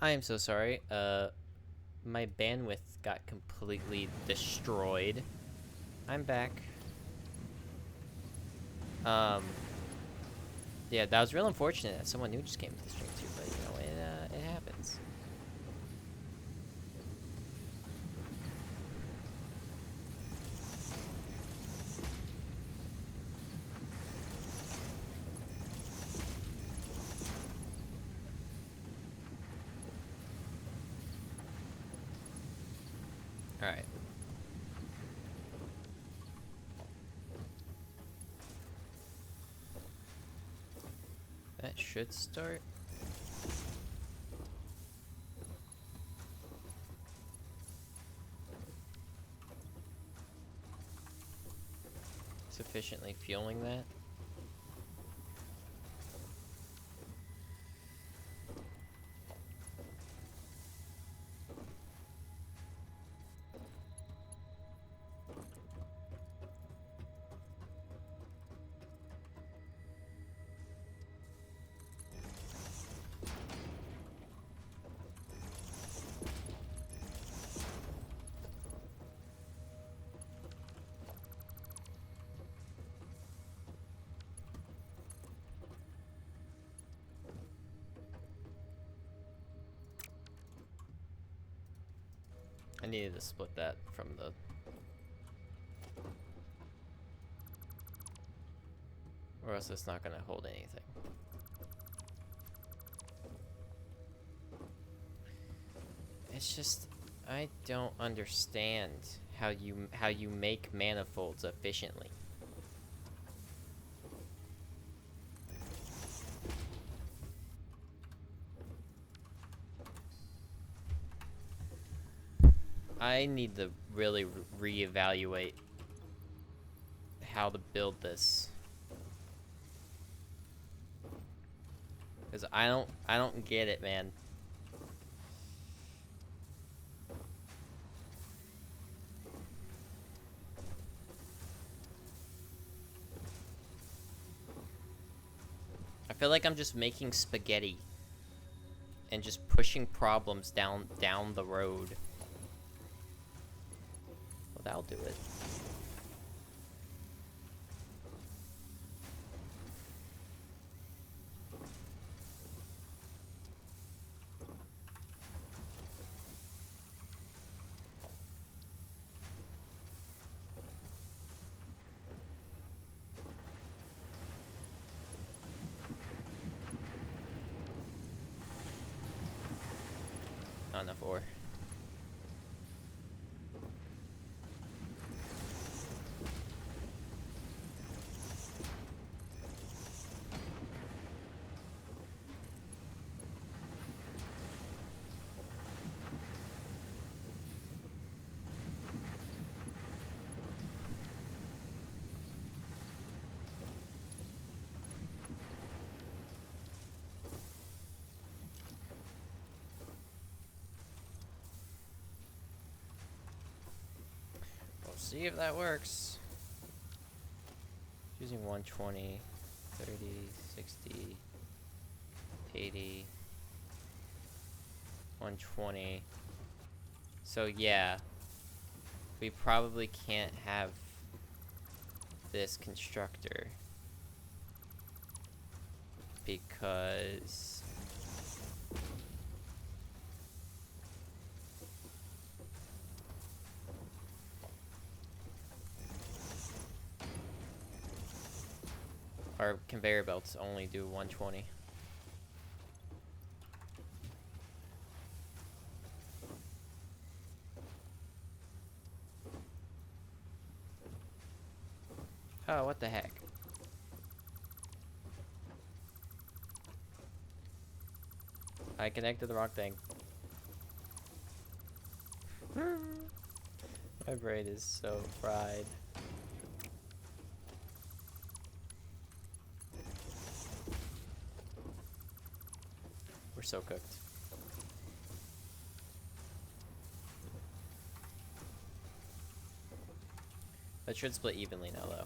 I am so sorry. My bandwidth got completely destroyed. I'm back. Um, yeah, that was real unfortunate that someone new just came to the stream too, but you know, it happens. Alright. That should start. Sufficiently fueling that. I needed to split that from the... Or else it's not gonna hold anything. It's just... I don't understand how you make manifolds efficiently. I need to really reevaluate how to build this. Cause I don't get it, man. I feel like I'm just making spaghetti and just pushing problems down the road. Well, that'll do it. Not enough ore. We'll see if that works. Using 120, 30, 60, 80, 120. So yeah, we probably can't have this constructor because our conveyor belts only do 120. Oh, what the heck? I connected the wrong thing. My brain is so fried. We're so cooked. That should split evenly now, though.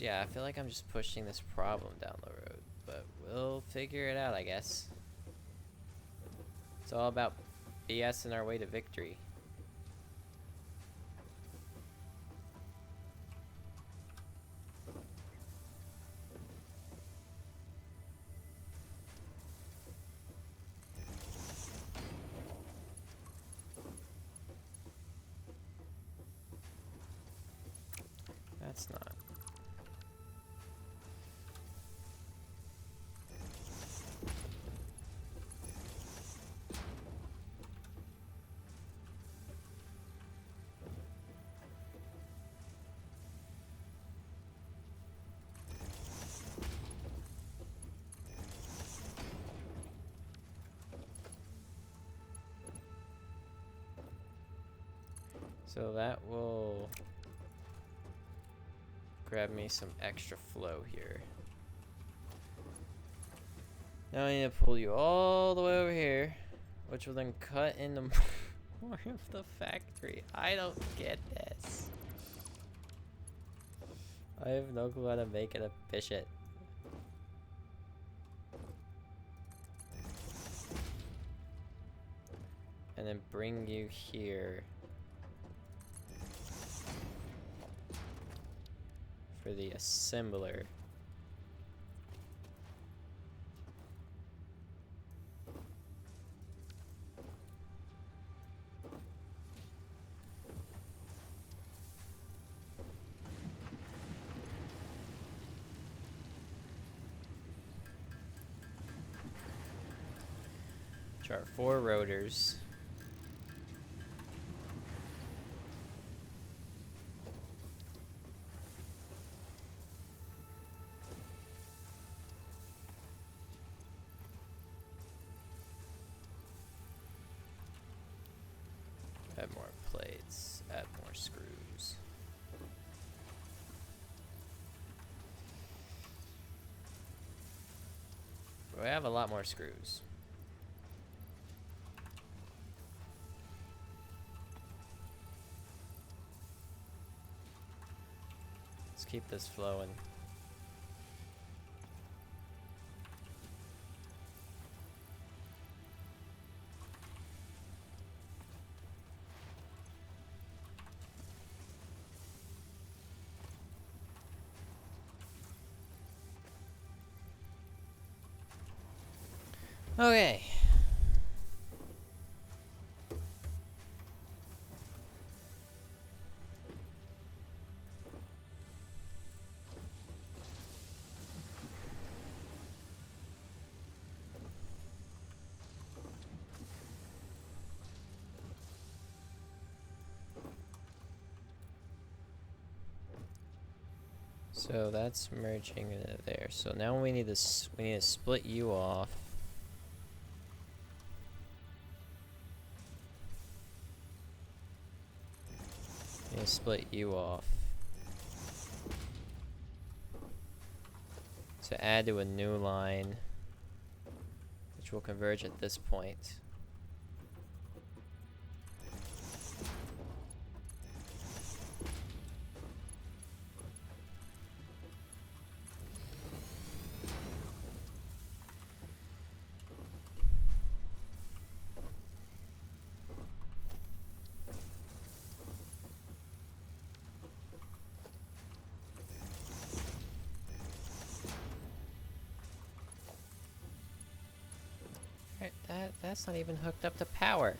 yeah, I feel like I'm just pushing this problem down the road, but we'll figure it out, I guess. It's all about BSing our way to victory. That's not. So that will grab me some extra flow here. Now I need to pull you all the way over here, which will then cut into more of the factory. I don't get this. I have no clue how to make it efficient. And then bring you here for the assembler. Chart 4 rotors. Add more plates, add more screws. We have a lot more screws. Let's keep this flowing. Okay. So that's merging into there. So now we need to split you off. We need to split you off to add to a new line, which will converge at this point. That's not even hooked up to power.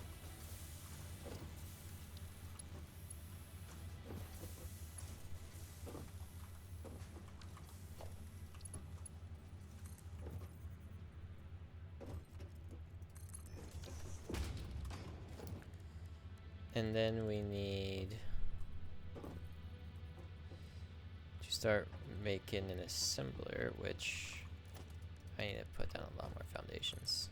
And then we need to start making an assembler, which I need to put down a lot more foundations.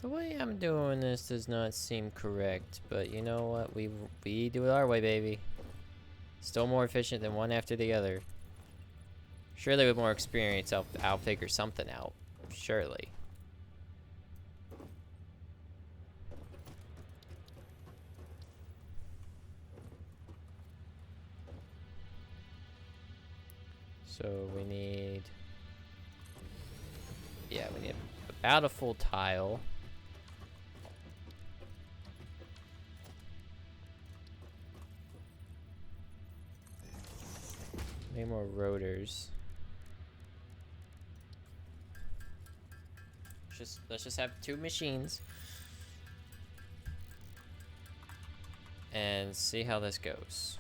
The way I'm doing this does not seem correct, but you know what? We do it our way, baby. Still more efficient than one after the other. Surely with more experience, I'll figure something out. Surely. So we need... Yeah, we need about a full tile. Need more rotors. Let's just have 2 machines. And see how this goes.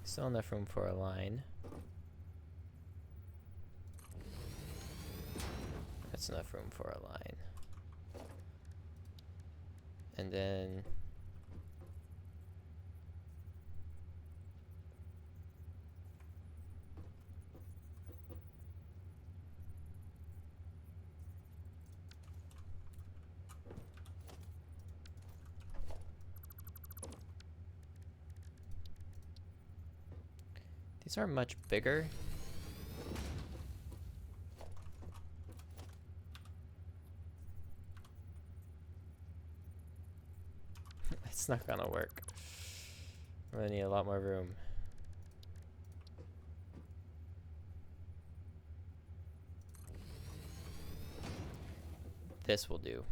Still enough room for a line. That's enough room for a line. And then... These are much bigger. It's not gonna work. I'm gonna need a lot more room. This will do.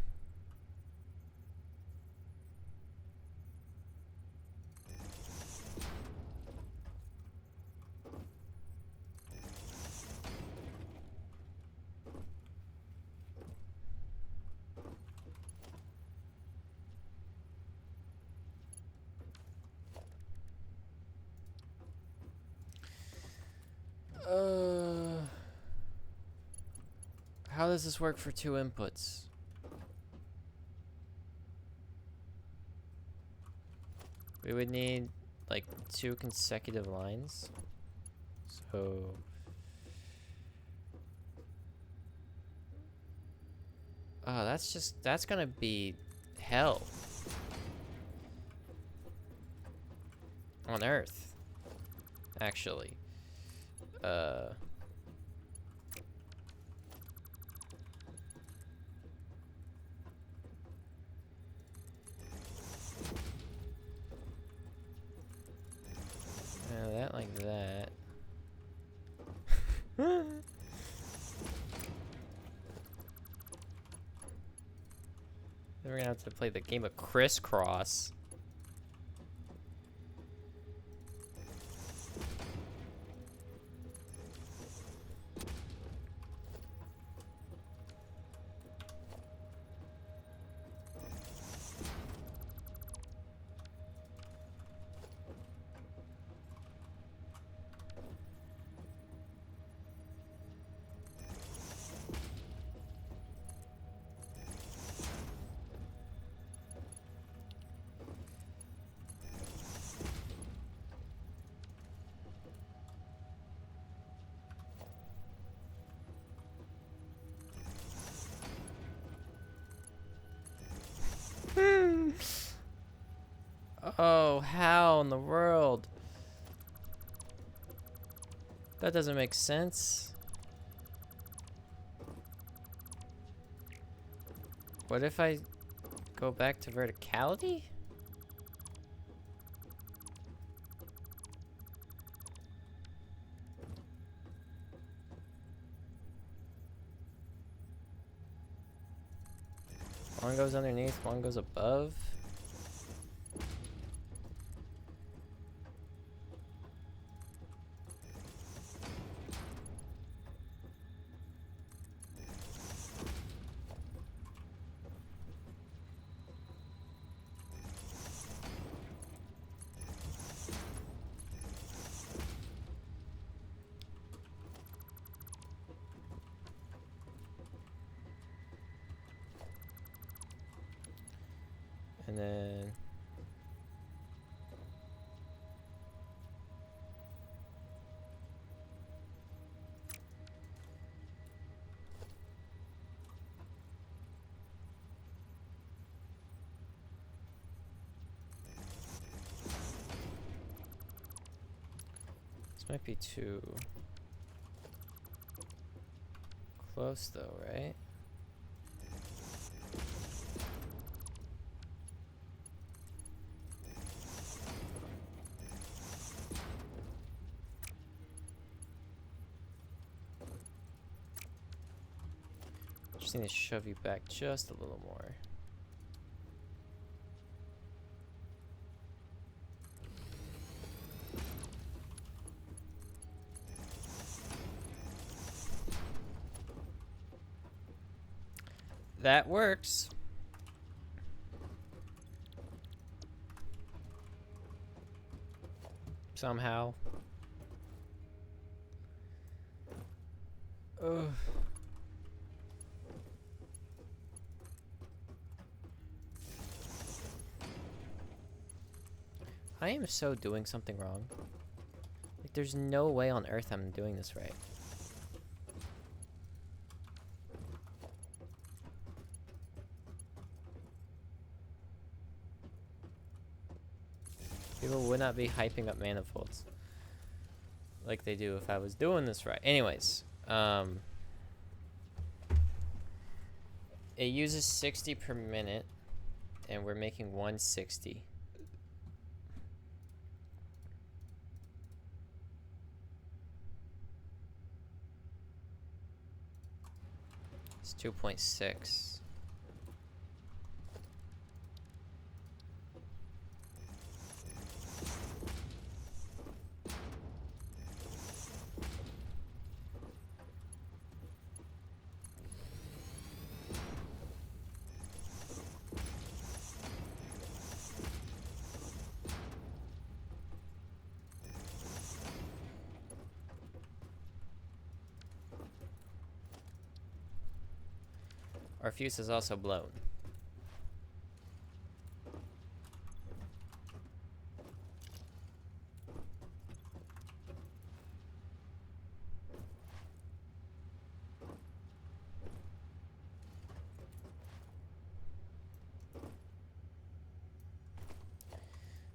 How does this work for 2 inputs? We would need like 2 consecutive lines. So oh, that's gonna be hell on Earth, actually. That like that. Then we're gonna have to play the game of crisscross. Oh, how in the world? That doesn't make sense. What if I go back to verticality? One goes underneath, one goes above. And then this might be too close though, right? Just need to shove you back just a little more. That works. Somehow. Ugh. I am so doing something wrong. Like, there's no way on earth I'm doing this right. People would not be hyping up manifolds like they do if I was doing this right. Anyways, it uses 60 per minute, and we're making 160. It's 2.6. Our fuse is also blown.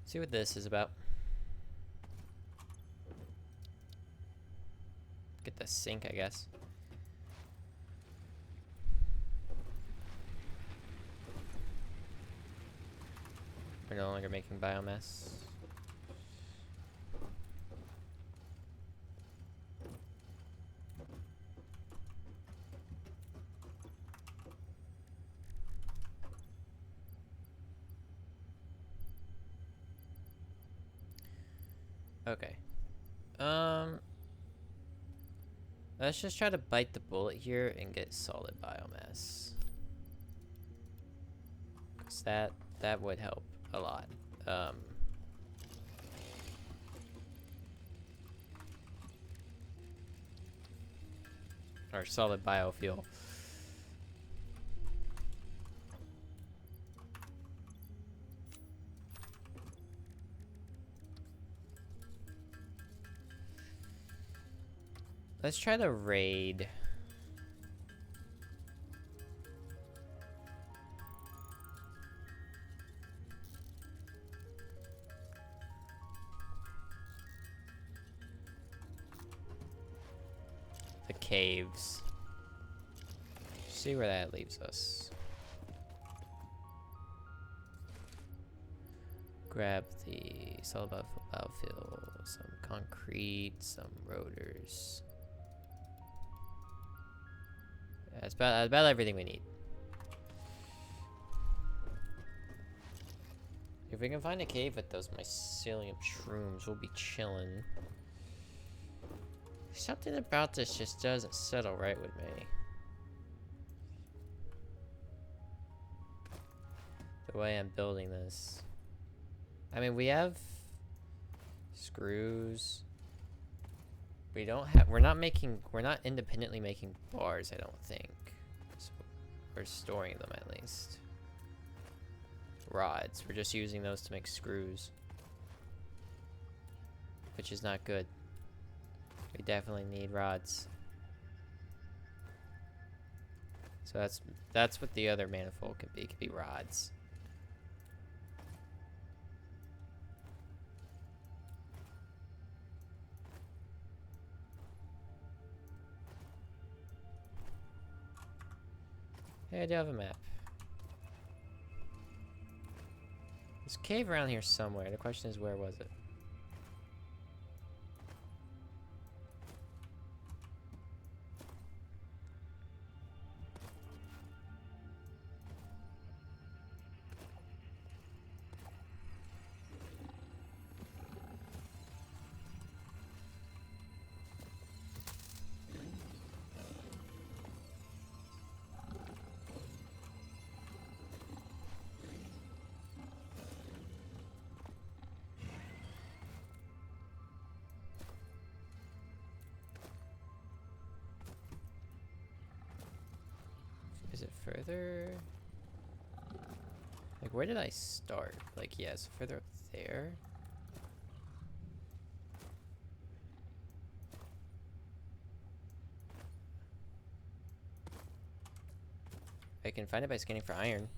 See what this is about. Get the sink, I guess. We're no longer making biomass. Okay. Let's just try to bite the bullet here and get solid biomass. 'Cause that would help a lot. Or solid biofuel. Let's try to raid. The caves. See where that leaves us. Grab the solid biofuel, some concrete, some rotors. That's about everything we need. If we can find a cave with those mycelium shrooms, we'll be chilling. Something about this just doesn't settle right with me. The way I'm building this. I mean, we have screws. We don't have, we're not independently making bars, I don't think. So we're storing them at least. rods. We're just using those to make screws. Which is not good. We definitely need rods. So that's what the other manifold could be. It could be rods. Hey, I do have a map. There's a cave around here somewhere. The question is, where was it? Is it further? Like, where did I start? Like, yes, further up there. I can find it by scanning for iron.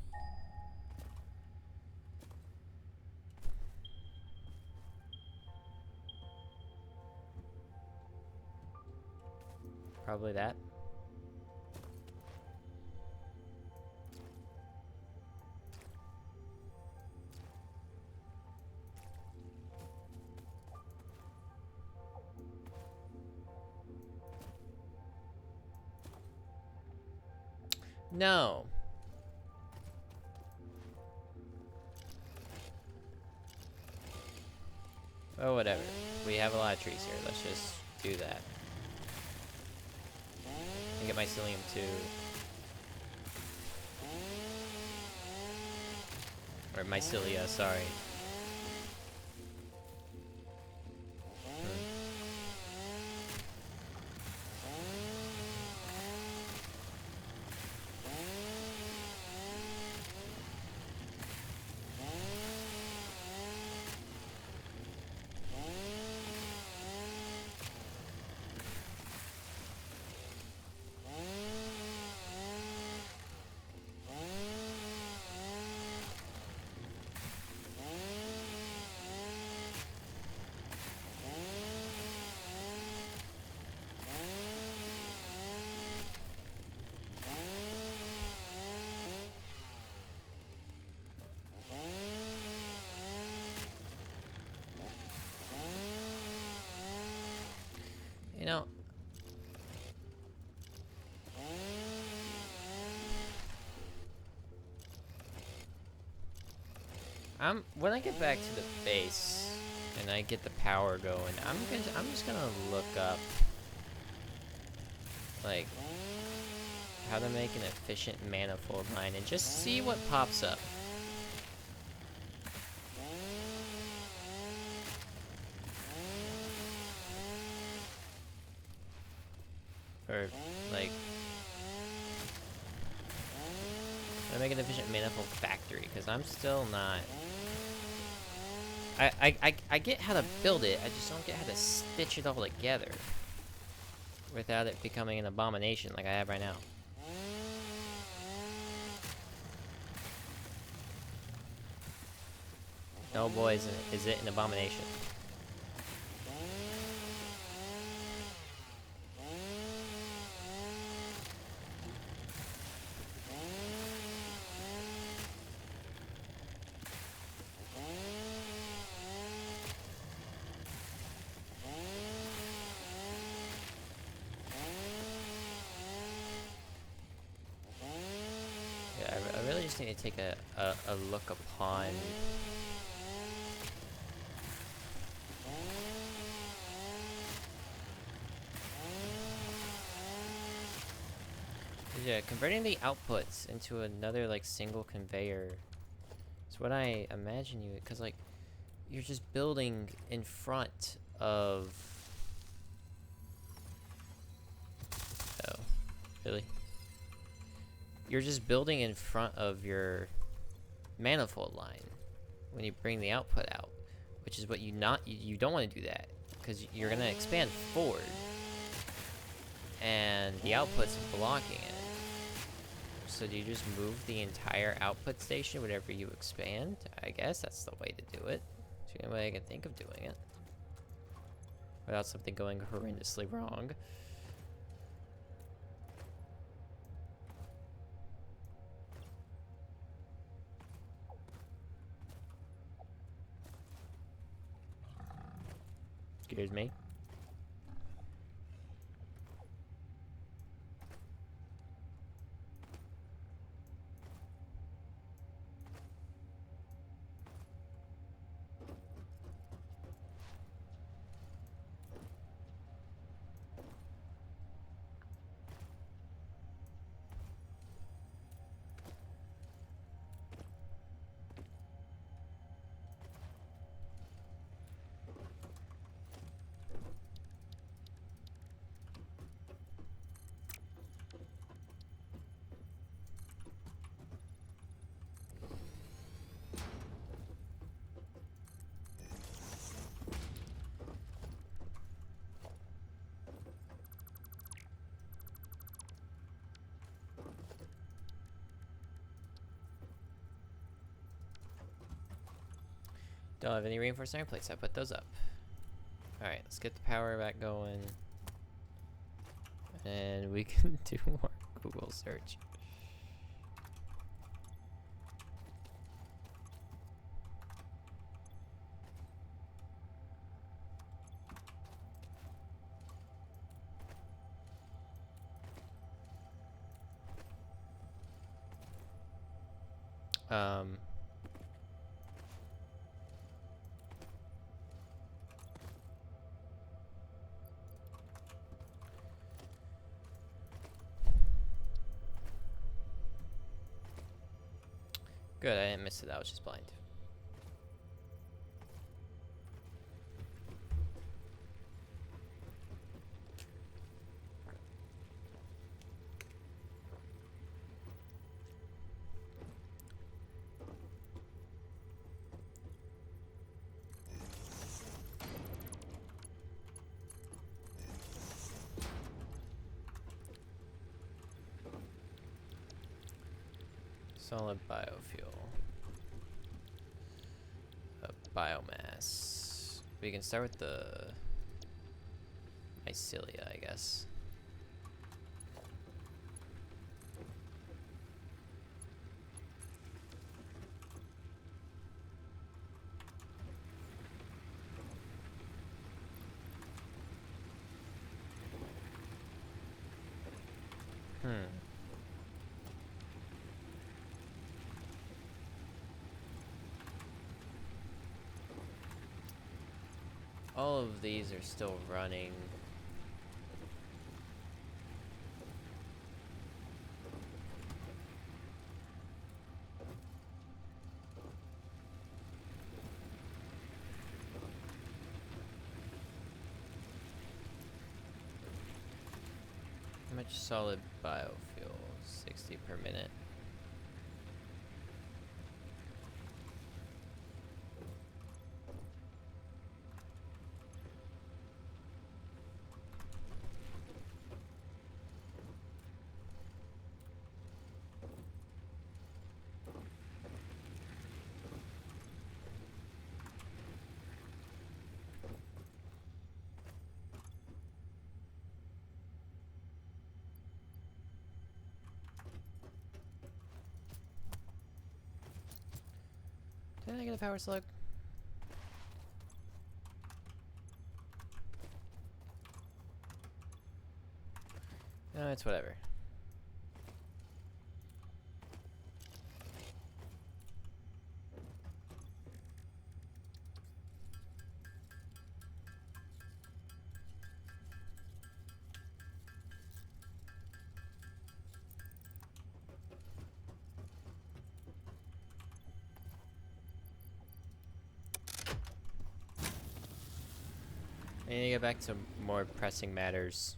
Probably that. No. Oh, whatever. We have a lot of trees here. Let's just do that. And get mycelium too. Or mycelia, sorry. You know, when I get back to the base and I get the power going, I'm just gonna look up like how to make an efficient manifold line and just see what pops up. Or like how to make an efficient manifold factory, because I'm still not. I get how to build it, I just don't get how to stitch it all together without it becoming an abomination like I have right now. No, boy, is it an abomination. Yeah, I really just need to take a look upon yeah, converting the outputs into another like single conveyor is what I imagine you, because like you're just building in front of. Oh, really? You're just building in front of your manifold line when you bring the output out, which is what you don't want to do that because you're gonna expand forward, and the output's blocking it. So do you just move the entire output station whenever you expand? I guess that's the way to do it. It's the only way I can think of doing it without something going horrendously wrong. Excuse me. Don't have any reinforced iron plates. I put those up. Alright, let's get the power back going. And we can do more Google search. Good, I didn't miss it. I was just blind. Solid biofuel. Biomass. We can start with the mycelia, I guess. All of these are still running. How much solid biofuel? 60 per minute. Did I get a power slug? No, it's whatever. I need to get back to more pressing matters.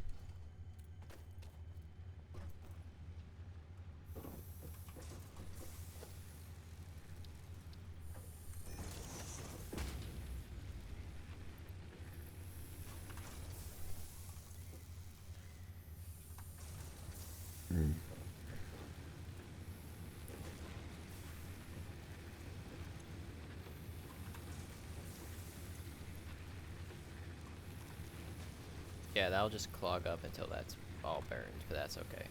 Yeah, that'll just clog up until that's all burned, but that's okay.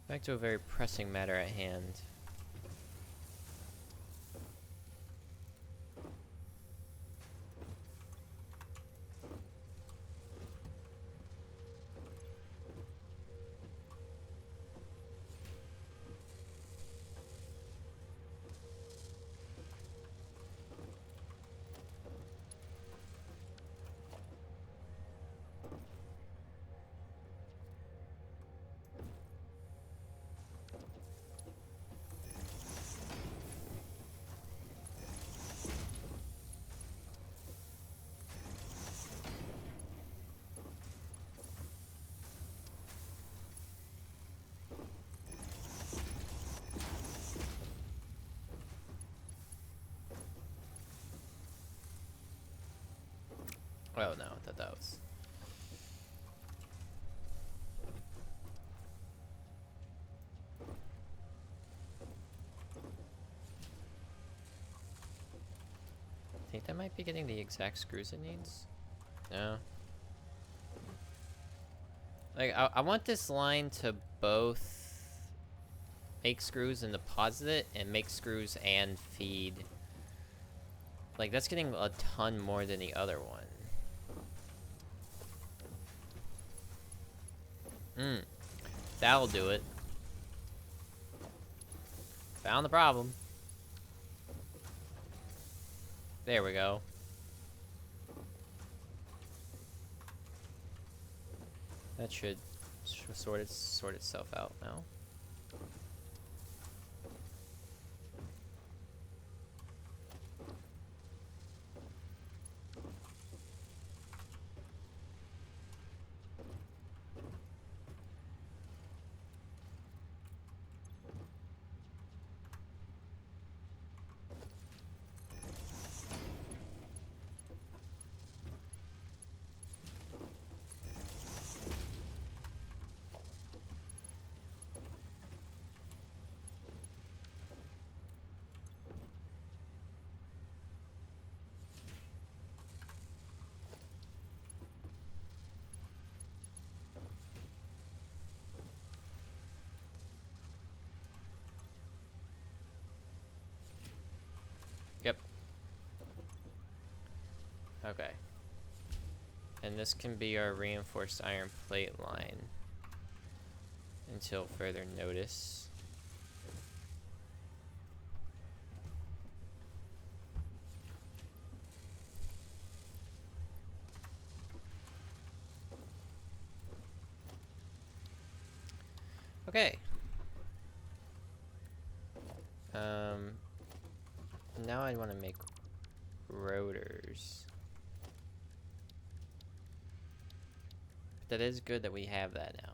Back to a very pressing matter at hand. Oh no, I thought that was... I think that might be getting the exact screws it needs. No. Like, I want this line to both make screws and deposit it, and make screws and feed. Like, that's getting a ton more than the other one. That'll do it. Found the problem. There we go. That should sort itself out now. Yep. Okay. And this can be our reinforced iron plate line until further notice. Okay. Now I want to make rotors. But that is good that we have that now.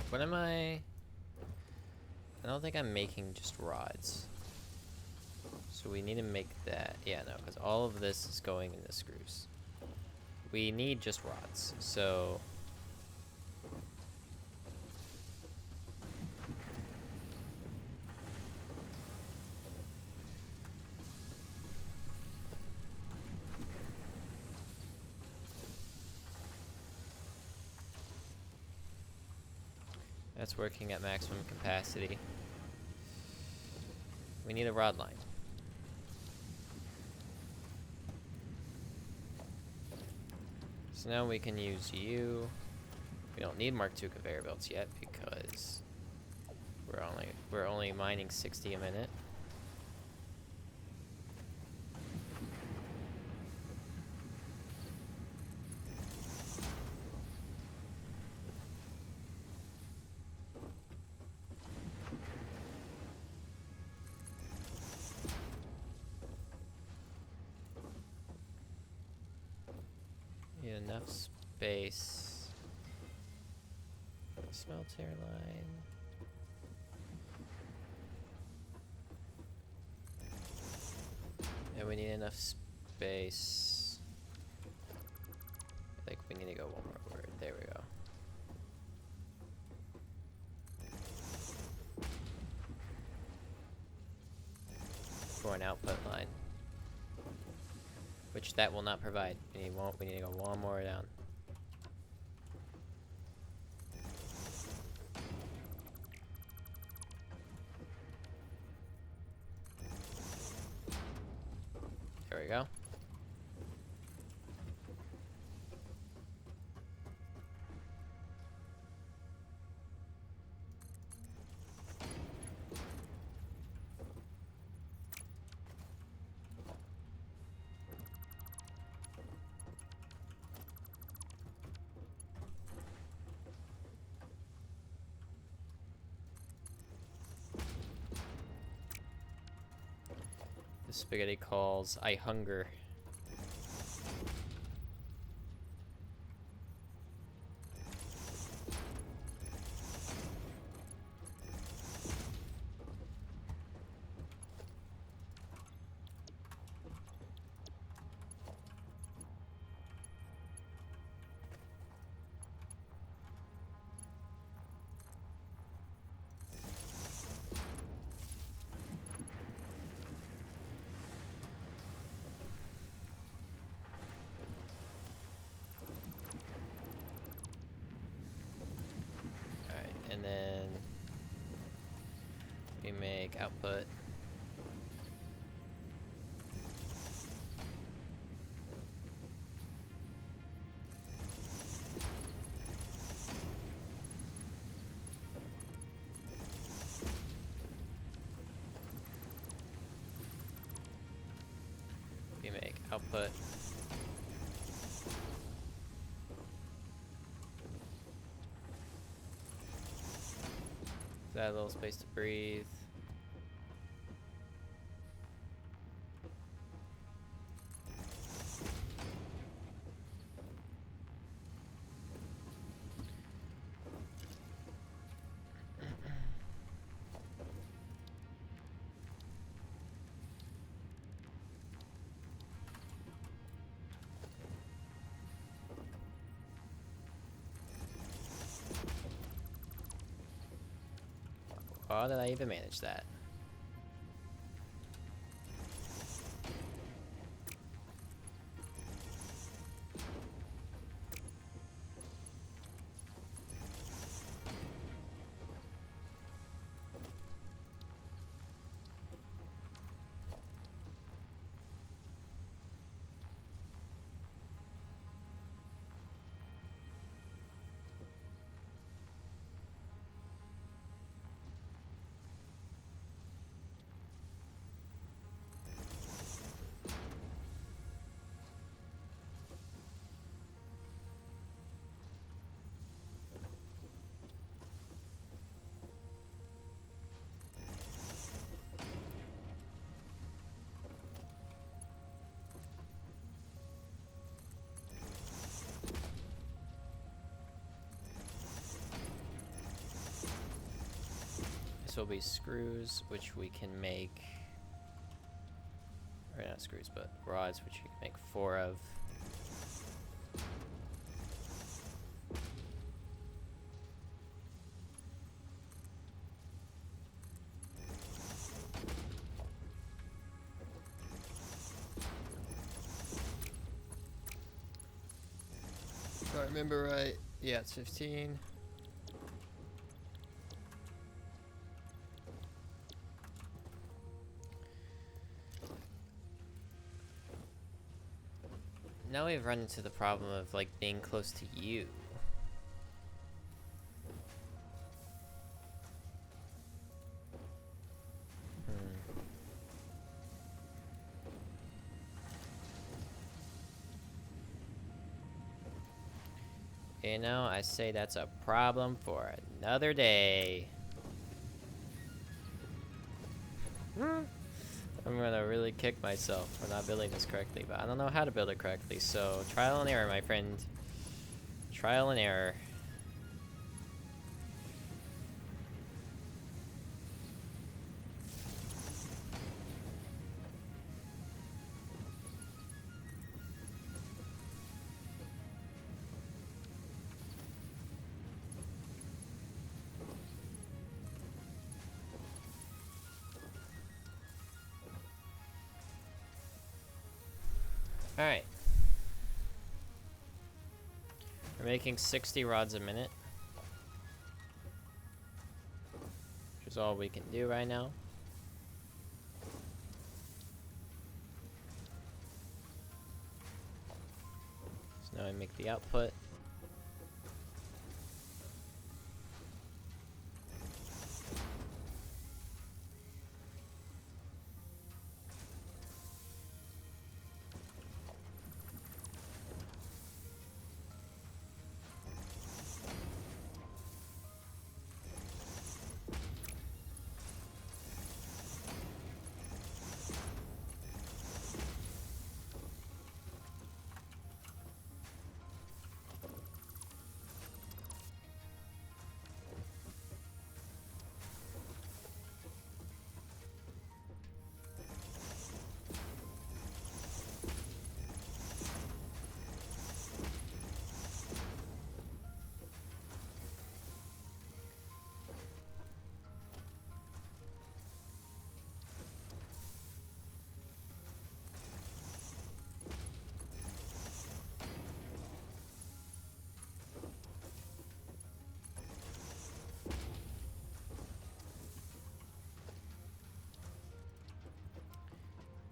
What am I don't think I'm making just rods. So we need to make that. Yeah, no, because all of this is going in the screws. We need just rods. So that's working at maximum capacity. We need a rod line. So now we can use you. We don't need Mark II conveyor belts yet because we're only mining 60 a minute. enough space. Smelter line. And we need enough space. I think we need to go one more word. There we go. For an output line. Which that will not provide. We need to go one more down. There we go. The spaghetti calls, I hunger. And then we make output. We make output. That little space to breathe. How did I even manage that? This will be screws, which we can make, or not screws, but rods, which we can make 4 of. If I remember right, yeah, it's 15. Now we've run into the problem of, like, being close to you. You know, I say that's a problem for another day. I'm gonna really kick myself for not building this correctly, but I don't know how to build it correctly, so trial and error, my friend. Trial and error. Alright. We're making 60 rods a minute. Which is all we can do right now. So now I make the output.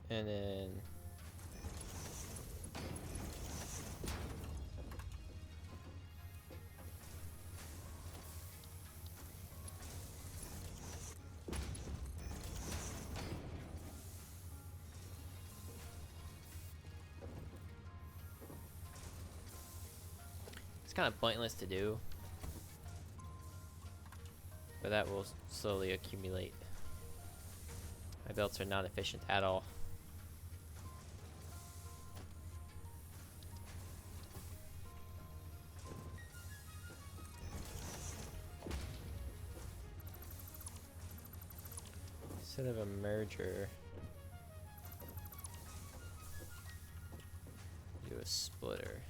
And then it's kind of pointless to do, but that will slowly accumulate. My belts are not efficient at all. Instead of a merger, do a splitter.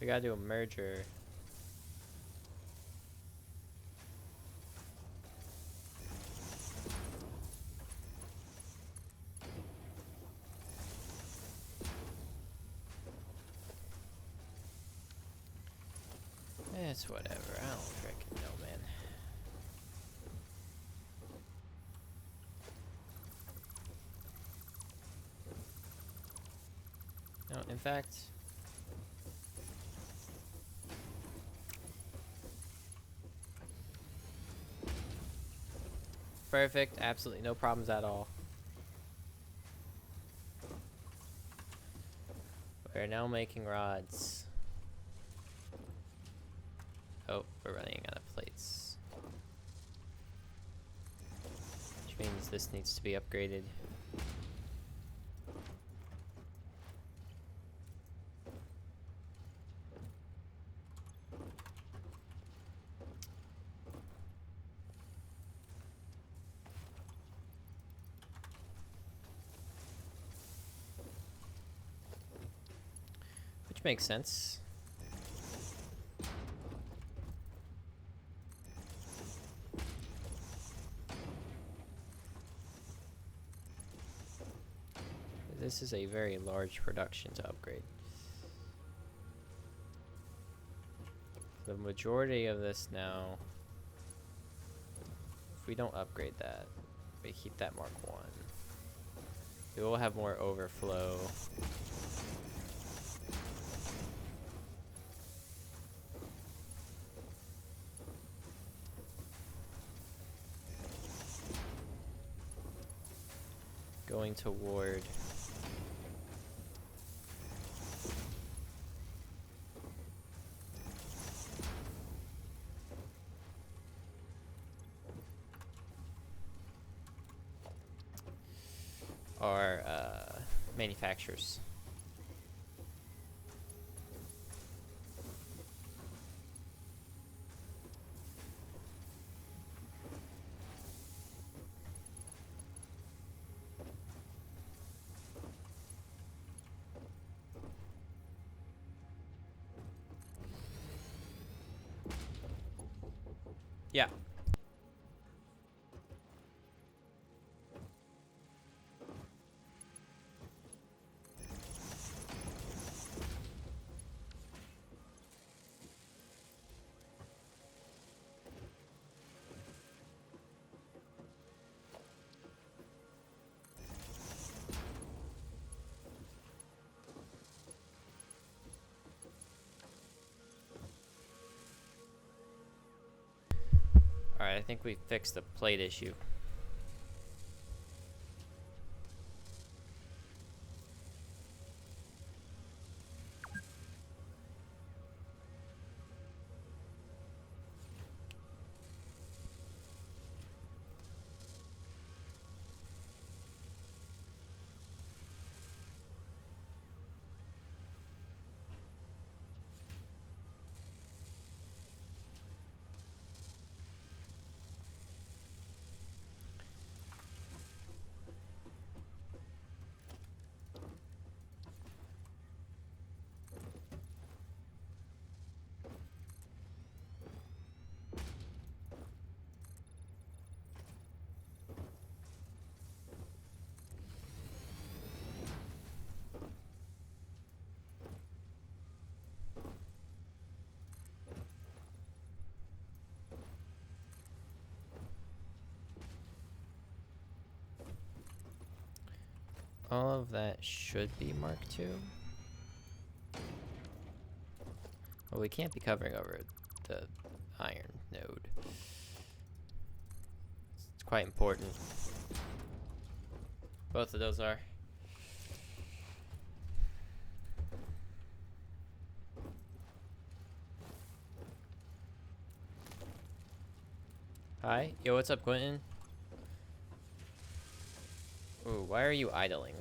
We gotta do a merger. It's whatever, I don't frickin' know, man. No, in fact, perfect, absolutely no problems at all. We're now making rods. Oh, we're running out of plates. Which means this needs to be upgraded. Which makes sense. This is a very large production to upgrade. The majority of this now, if we don't upgrade that, we keep that Mark 1. We will have more overflow. Going toward are manufacturers. Yeah. Alright, I think we fixed the plate issue. All of that should be Mark II. Well, we can't be covering over the iron node. It's quite important. Both of those are. Hi. Yo, what's up, Quentin? Ooh, why are you idling?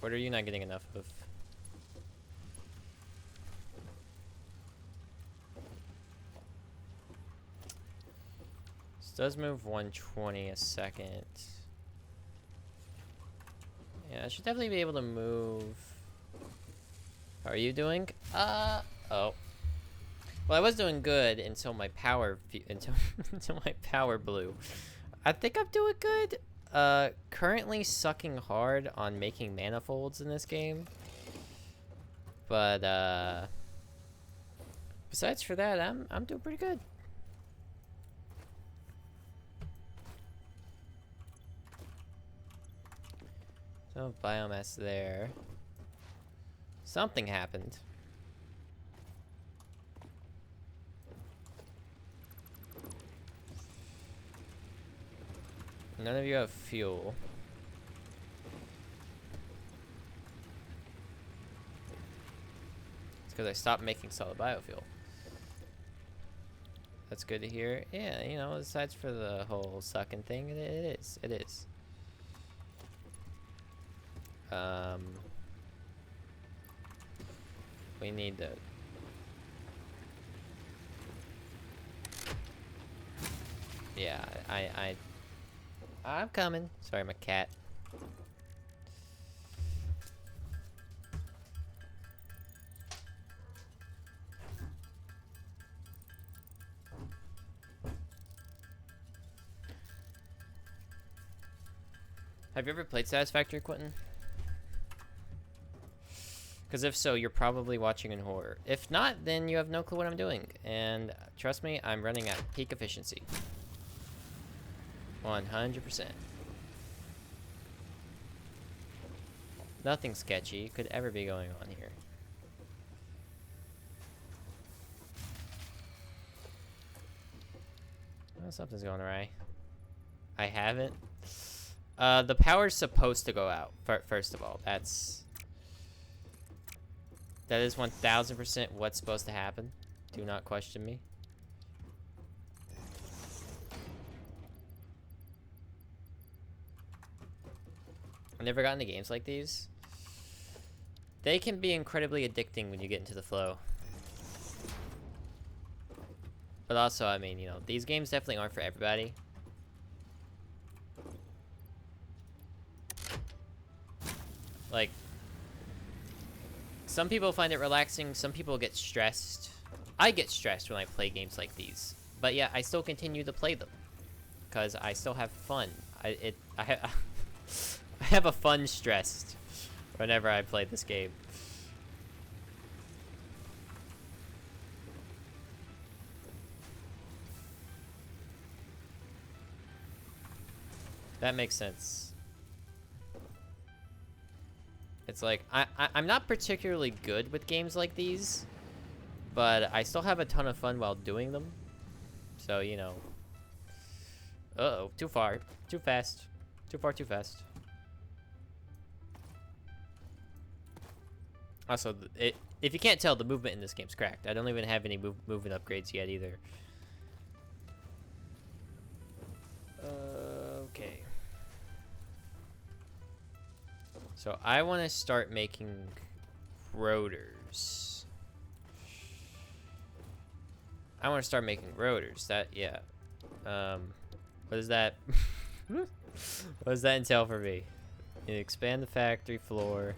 What are you not getting enough of? This does move 120 a second. Yeah, I should definitely be able to move. How are you doing? Oh. Well, I was doing good until my power until my power blew. I think I'm doing good. Currently sucking hard on making manifolds in this game. But besides for that, I'm doing pretty good. So biomass there. Something happened. None of you have fuel. It's because I stopped making solid biofuel. That's good to hear. Yeah, you know, aside for the whole sucking thing, it is. It is. We need to... Yeah, I'm coming. Sorry, my cat. Have you ever played Satisfactory, Quentin? Because if so, you're probably watching in horror. If not, then you have no clue what I'm doing. And trust me, I'm running at peak efficiency. 100%. Nothing sketchy could ever be going on here. Well, something's going awry. I haven't. The power's supposed to go out, first of all. That is 1000% what's supposed to happen. Do not question me. I've never gotten to games like these. They can be incredibly addicting when you get into the flow. But also, I mean, you know, these games definitely aren't for everybody. Like, some people find it relaxing, some people get stressed. I get stressed when I play games like these. But yeah, I still continue to play them. Because I still have fun. I have a fun stressed whenever I play this game. That makes sense. It's like, I'm not particularly good with games like these, but I still have a ton of fun while doing them. So, you know. Uh-oh, too far. Too fast. Too far, too fast. Also, if you can't tell, the movement in this game's cracked. I don't even have any movement upgrades yet either. Okay. So I want to start making rotors. I want to start making rotors. That, yeah. What is that? What does that entail for me? You expand the factory floor.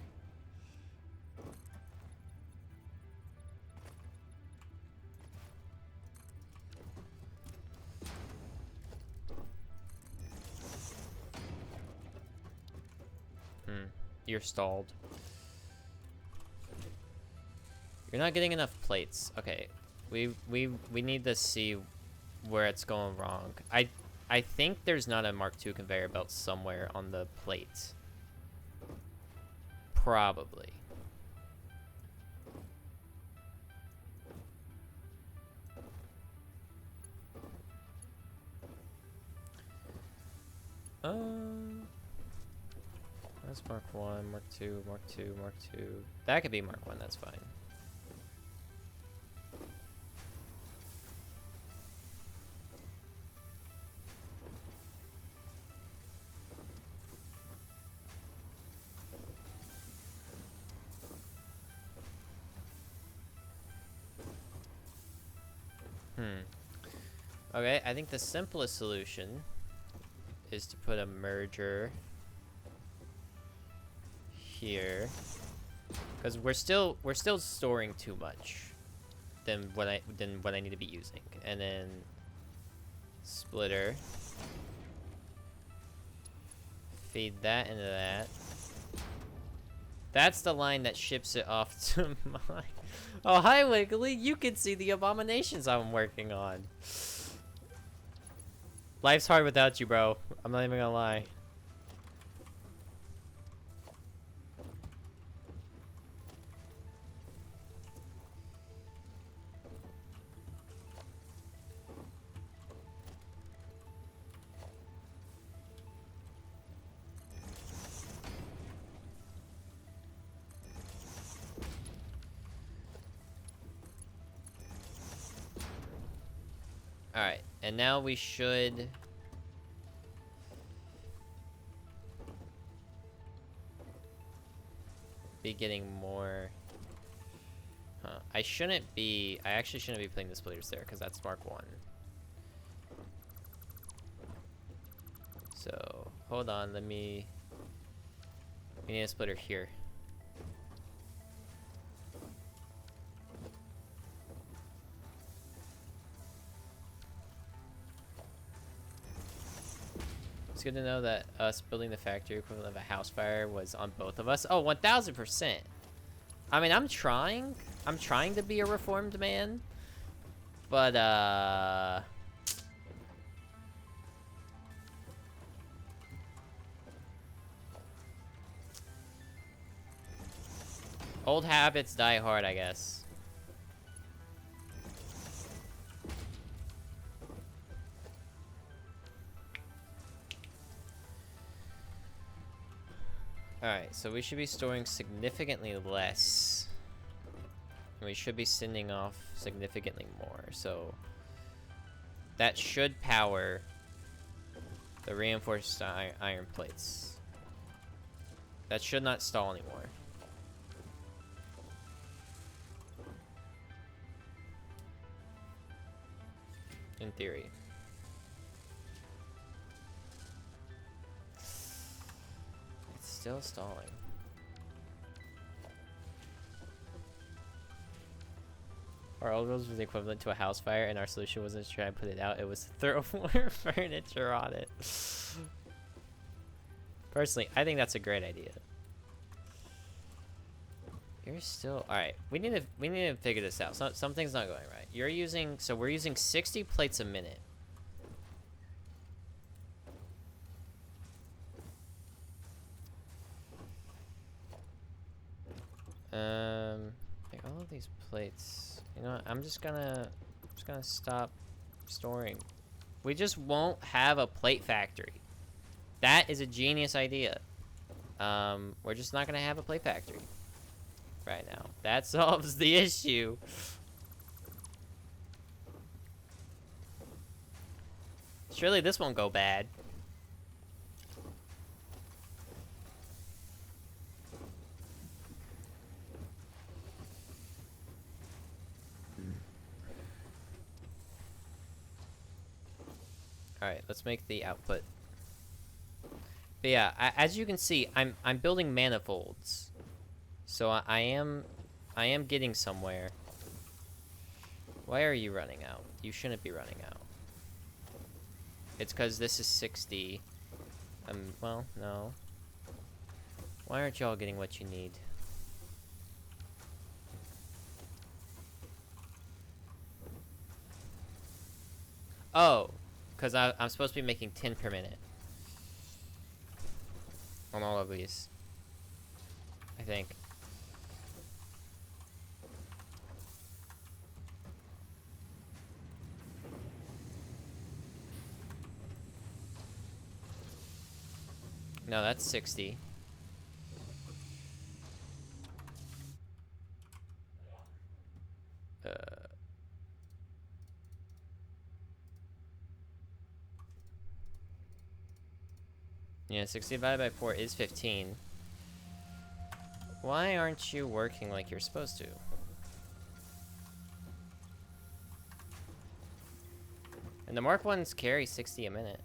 You're stalled. You're not getting enough plates. Okay. We need to see where it's going wrong. I think there's not a Mark II conveyor belt somewhere on the plate. Probably. That's Mark 1, Mark 2, Mark 2, Mark 2. That could be Mark 1, that's fine. Okay, I think the simplest solution is to put a merger here, because we're still storing too much than what I need to be using, and then splitter, feed that into that. That's the line that ships it off to mine. Oh, hi Wiggly, you can see the abominations I'm working on. Life's hard without you, bro. I'm not even gonna lie. Alright, and now we should be getting more. I actually shouldn't be putting the splitters there, because that's Mark 1. So, hold on, we need a splitter here. It's good to know that us building the factory equivalent of a house fire was on both of us. Oh, 1000%. I mean, I'm trying to be a reformed man, but old habits die hard, I guess. Alright, so we should be storing significantly less. And we should be sending off significantly more, so that should power the reinforced iron plates. That should not stall anymore. In theory. It's still stalling. Our old rules was equivalent to a house fire, and our solution wasn't to try and put it out, it was to throw more furniture on it. Personally, I think that's a great idea. You're still alright. We need to figure this out. Something's not going right. You're using we're using 60 plates a minute. Like all of these plates. You know what? I'm just gonna stop storing. We just won't have a plate factory. That is a genius idea. We're just not gonna have a plate factory right now. That solves the issue. Surely this won't go bad. All right, let's make the output. But yeah, as you can see, I'm building manifolds, so I am getting somewhere. Why are you running out? You shouldn't be running out. It's because this is 60. Well, no. Why aren't y'all getting what you need? Oh, because I'm supposed to be making 10 per minute. On all of these. I think. No, that's 60. Yeah, 60 divided by 4 is 15. Why aren't you working like you're supposed to? And the Mark 1s carry 60 a minute.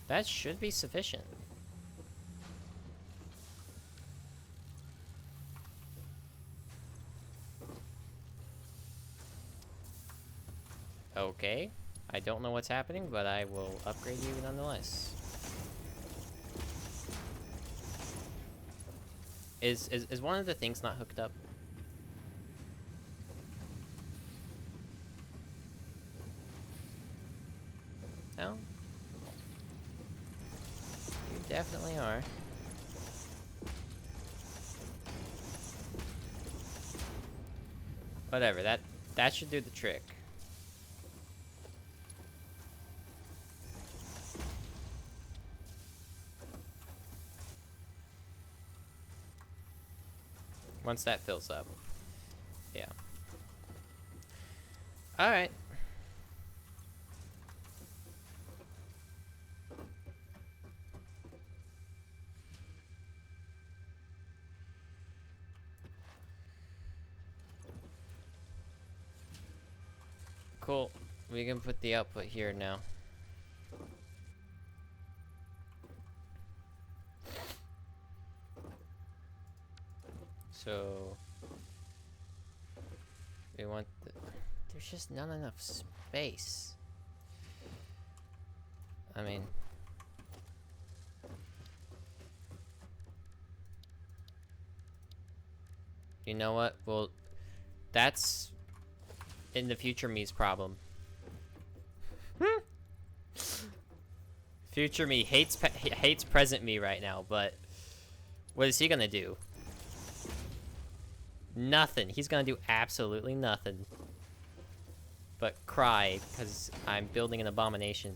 That should be sufficient. Okay. I don't know what's happening, but I will upgrade you nonetheless. Is one of the things not hooked up? No? You definitely are. Whatever, that should do the trick. Once that fills up. Yeah. Alright. Cool. We can put the output here now. So we want there's just not enough space. I mean, you know what? Well, that's in the future me's problem. Future me hates present me right now, but what is he gonna do? Nothing. He's gonna do absolutely nothing but cry because I'm building an abomination.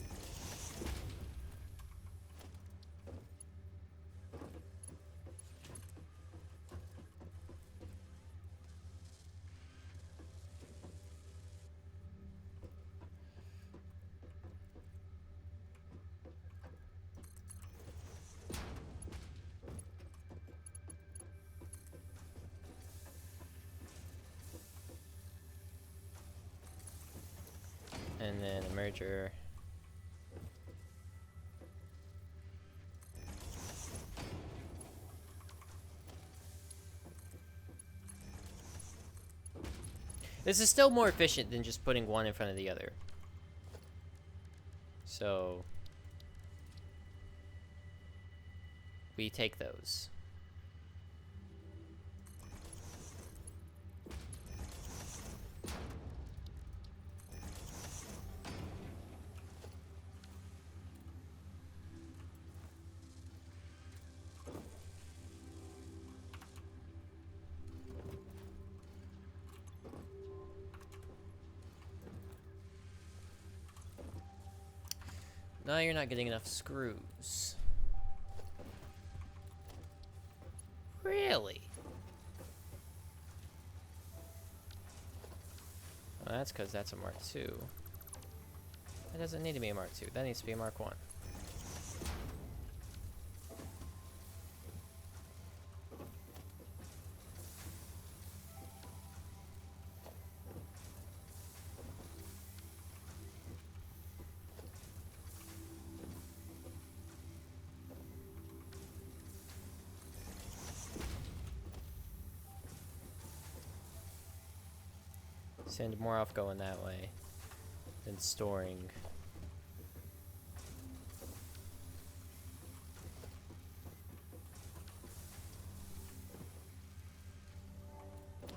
And then a merger. This is still more efficient than just putting one in front of the other. So we take those. No, you're not getting enough screws. Really? Well, that's because that's a Mark II. That doesn't need to be a Mark II. That needs to be a Mark I. Send more off going that way than storing.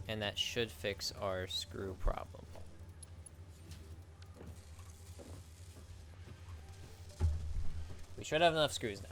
And that should fix our screw problem. We should have enough screws now.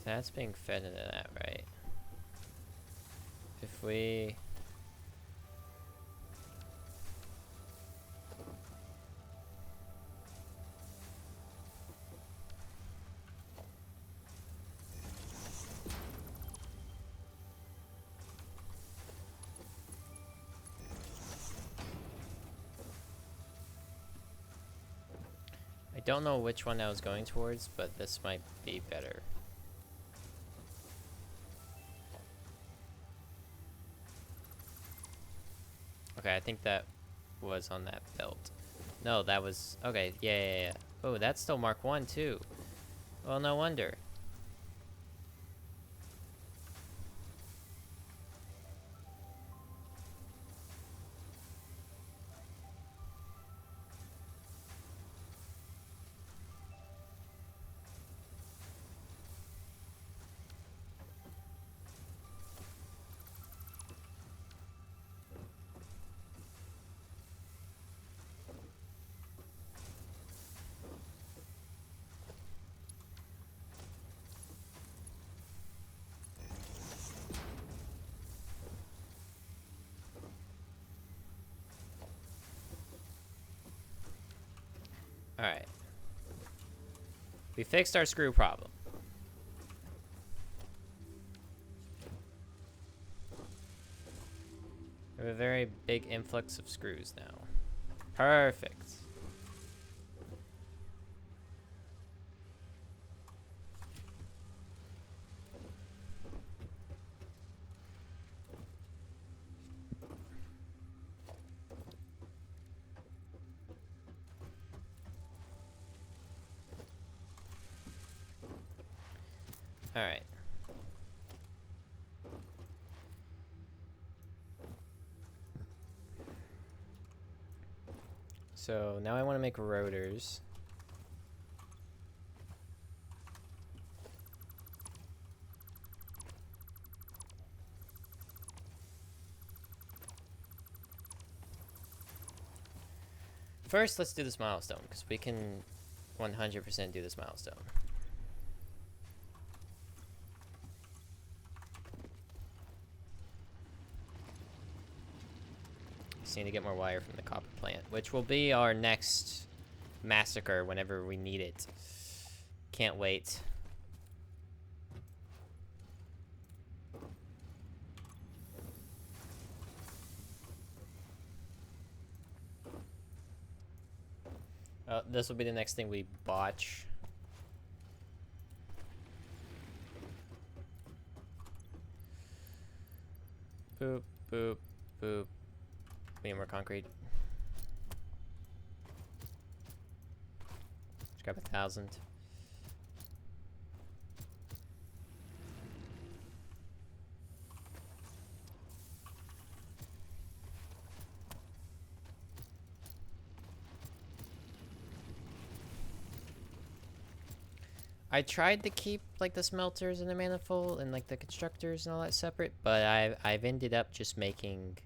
That's being fed into that, right? If we... I don't know which one I was going towards, but this might be better. Okay, I think that was on that belt. No, that was... Okay, yeah. Oh, that's still Mark I, too. Well, no wonder. Alright. We fixed our screw problem. We have a very big influx of screws now. Perfect. Alright. So now I want to make rotors. First, let's do this milestone, because we can 100% do this milestone. Just need to get more wire from the copper plant, which will be our next massacre whenever we need it. Can't wait. This will be the next thing we botch. Boop, boop, boop. We need more concrete. Let's grab 1,000. I tried to keep like the smelters and the manifold and like the constructors and all that separate, but I've ended up just making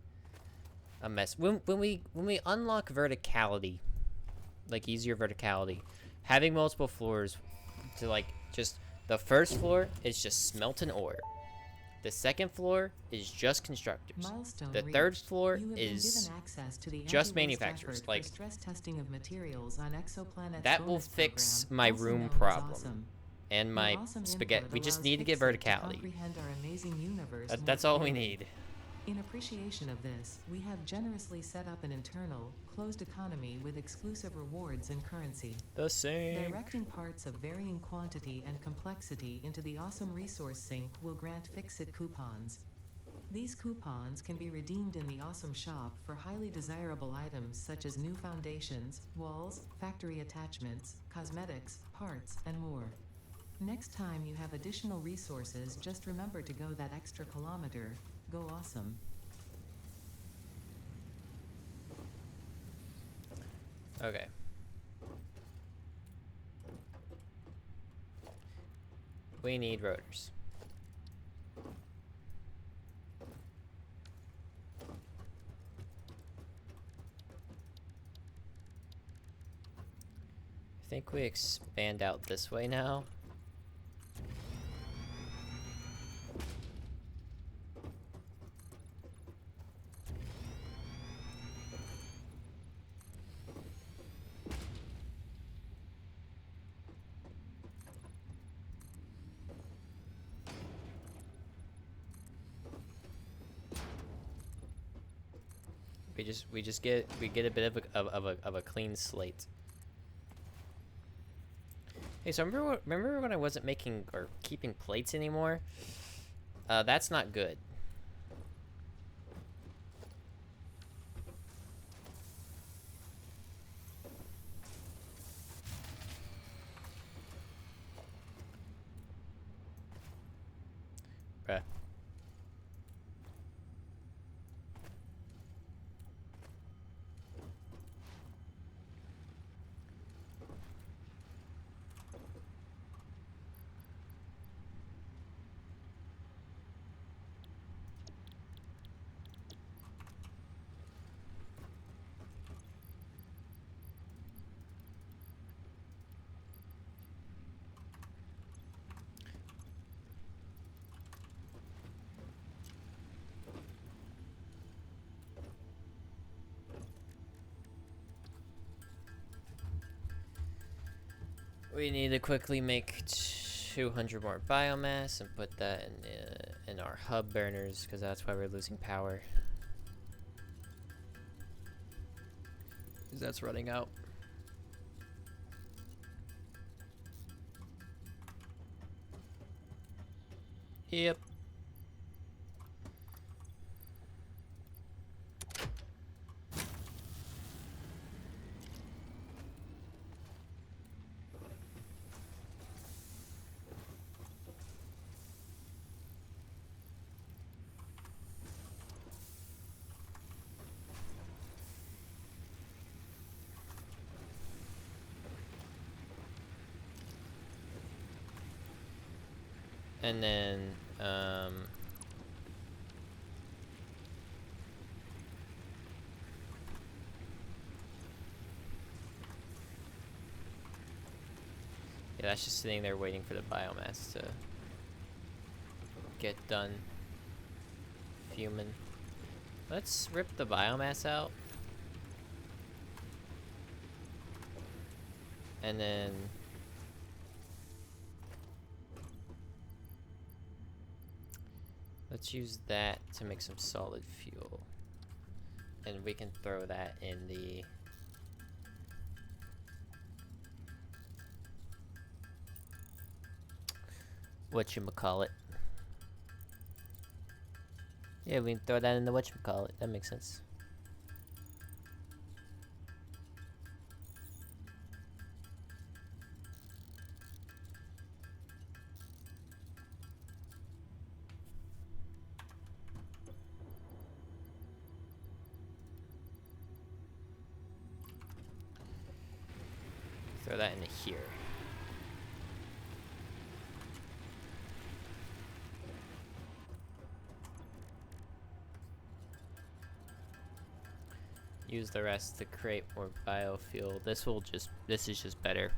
a mess. When we unlock verticality, like easier verticality, having multiple floors to like just the first floor is just smelt and ore. The second floor is just constructors. Milestone The third floor is just manufacturers. Like stress testing of materials on exoplanets that will fix my room problem and my spaghetti. We just need to get verticality. That's all we need. In appreciation of this, we have generously set up an internal, closed economy with exclusive rewards and currency. The same. Directing parts of varying quantity and complexity into the awesome resource sink will grant fix-it coupons. These coupons can be redeemed in the awesome shop for highly desirable items such as new foundations, walls, factory attachments, cosmetics, parts, and more. Next time you have additional resources, just remember to go that extra kilometer. Go awesome. Okay. We need rotors. I think we expand out this way now. We get a bit of a clean slate. Hey, so remember when I wasn't making or keeping plates anymore? That's not good. Bruh. We need to quickly make 200 more biomass and put that in our hub burners, because that's why we're losing power. Because that's running out. Yep. And then, Yeah, that's just sitting there waiting for the biomass to get done fuming. Let's rip the biomass out. And then let's use that to make some solid fuel. And we can throw that in the whatchamacallit. Yeah, we can throw that in the whatchamacallit. That makes sense. Throw that into here. Use the rest to create more biofuel. This is just better.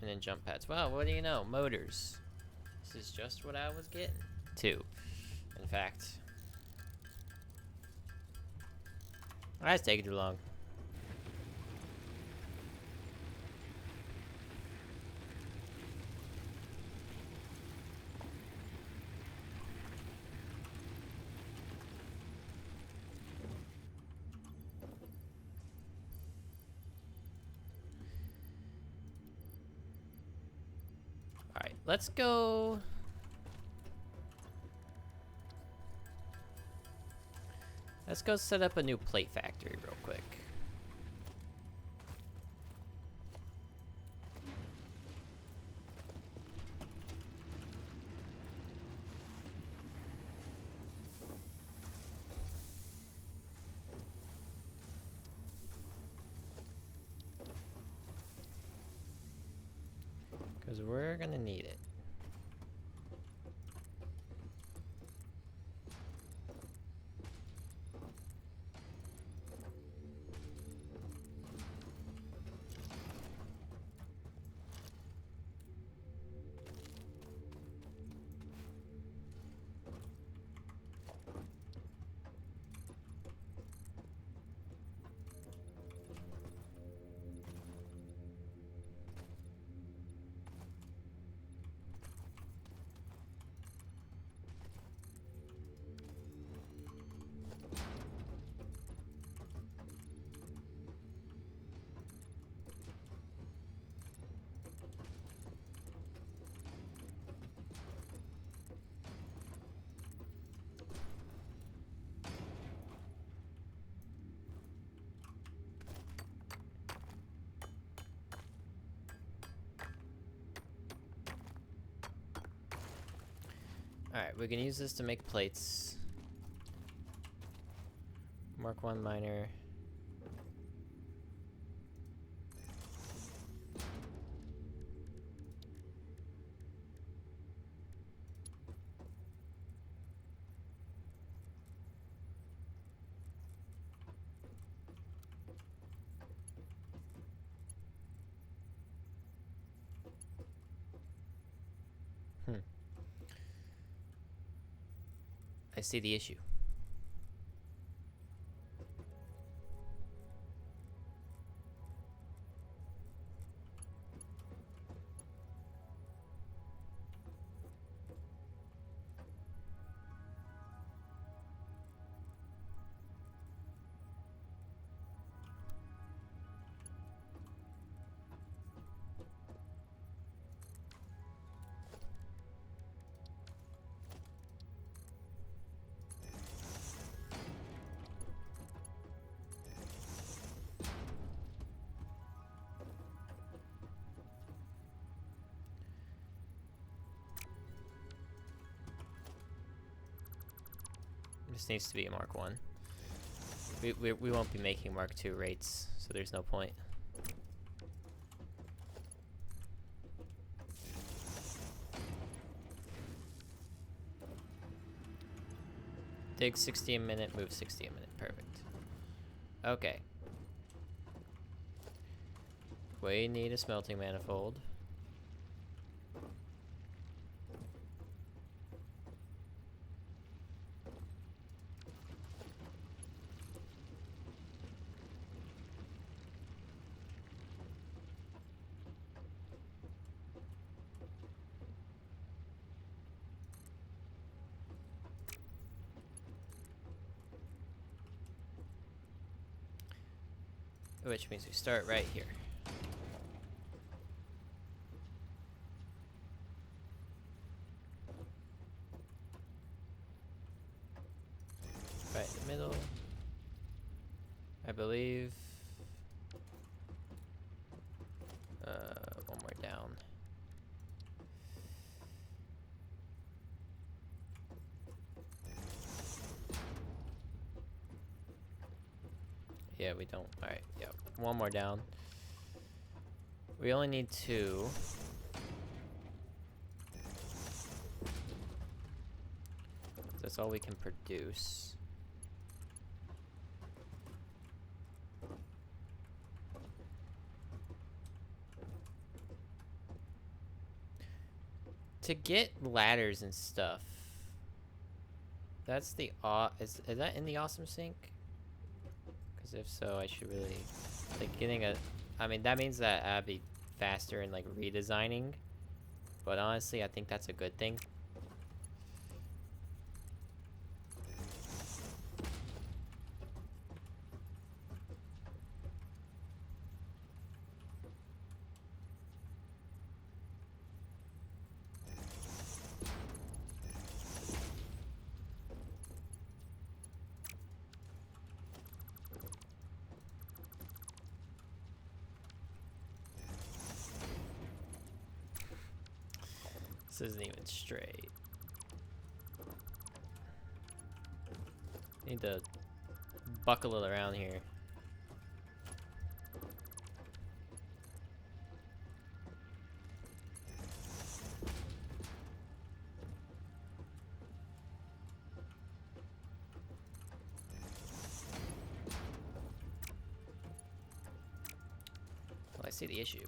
And then jump pads. Wow, what do you know? Motors. This is just what I was getting to. In fact. That's taking too long. Alright, let's go. Let's go set up a new plate factory real quick. Because we're gonna need it. Alright, we can use this to make plates. Mark 1 miner. I see the issue. This needs to be a Mark 1. We won't be making Mark 2 rates, so there's no point. dig 60 a minute, move 60 a minute. Perfect. Okay. We need a smelting manifold. Which means we start right here. Right in the middle. I believe. One more down. Yeah, we don't. Alright, yep. One more down. We only need 2. That's all we can produce. To get ladders and stuff. That's the is that in the awesome sink? Because if so, I should really like getting a. I mean, that means that I'd be faster in like redesigning. But honestly, I think that's a good thing. This isn't even straight. Need to buckle it around here. Well, I see the issue.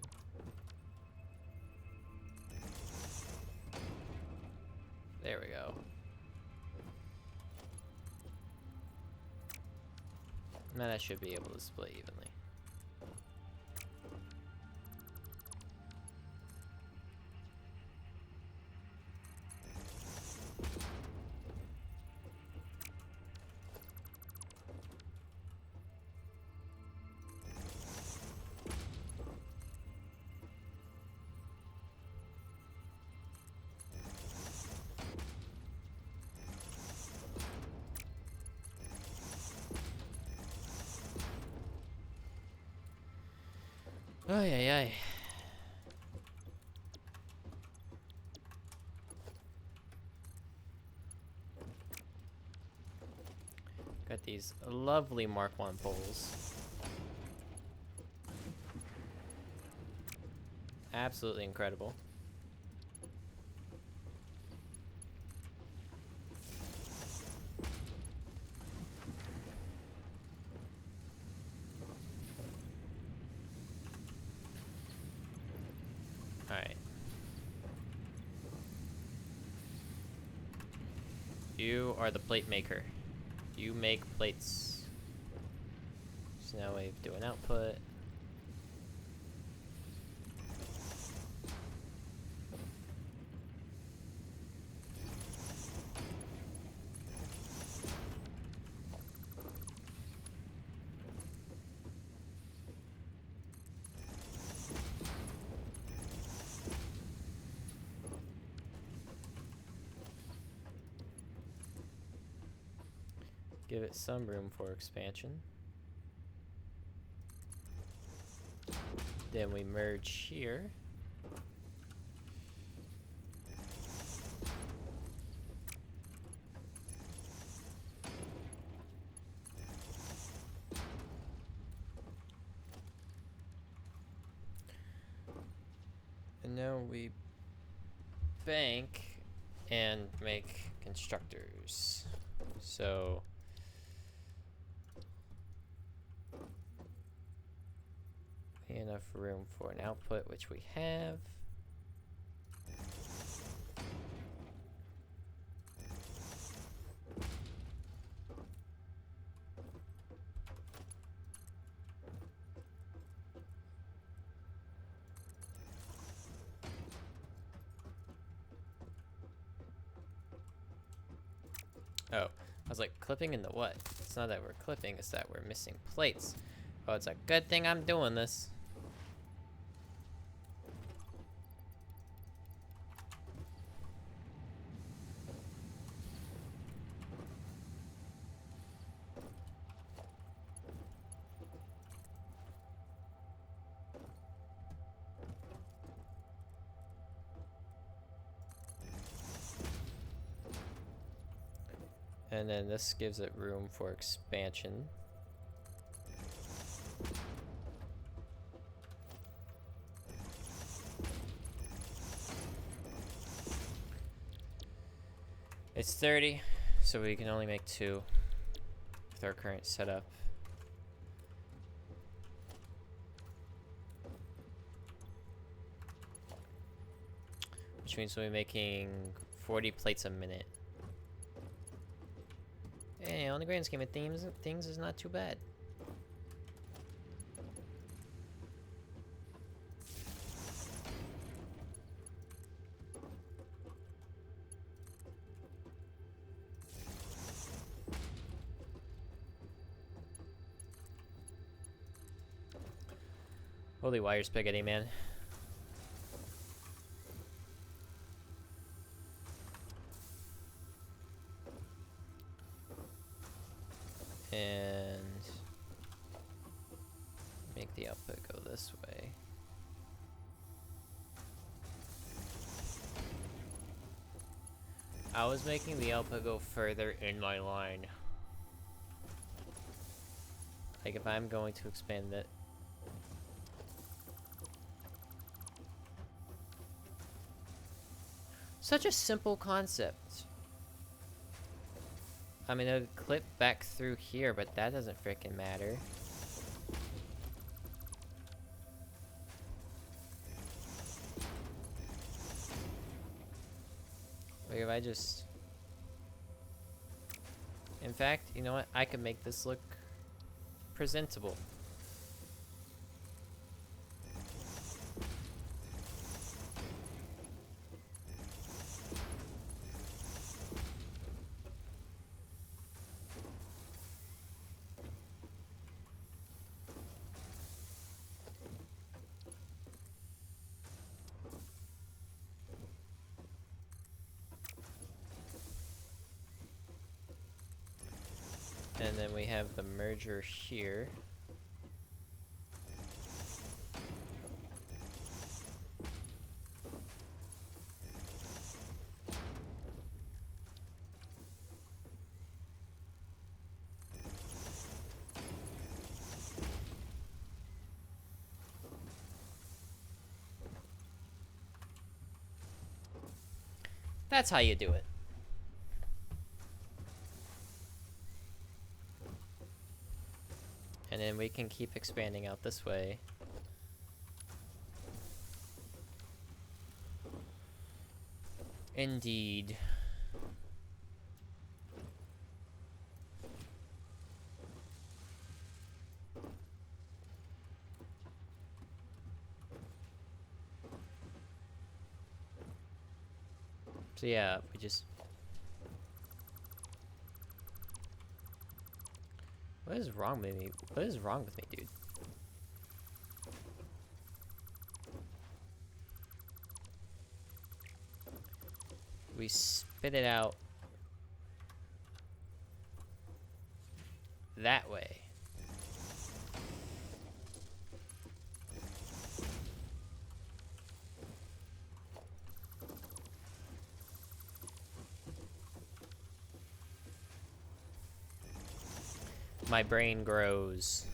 There we go. Now that should be able to split evenly. Ay, ay, ay. Got these lovely Mark I poles. Absolutely incredible. Alright. You are the plate maker. You make plates. So now we do an output. Give it some room for expansion. Then we merge here. And now we bank and make constructors. So enough room for an output, which we have. Oh, I was like, clipping into what? It's not that we're clipping, it's that we're missing plates. Oh, it's a good thing I'm doing this. And then this gives it room for expansion. It's 30, so we can only make 2 with our current setup. Which means we'll be making 40 plates a minute. Hey, on the grand scheme of things is not too bad. Holy wire spaghetti, man. And make the output go this way. I was making the output go further in my line. Like if I'm going to expand it. Such a simple concept. I mean, it'll clip back through here, but that doesn't freaking matter. Like if I just... In fact, you know what? I could make this look presentable. And then we have the merger here. That's how you do it. And then we can keep expanding out this way. Indeed. So yeah, we just... What is wrong with me? What is wrong with me, dude? We spit it out that way. My brain grows.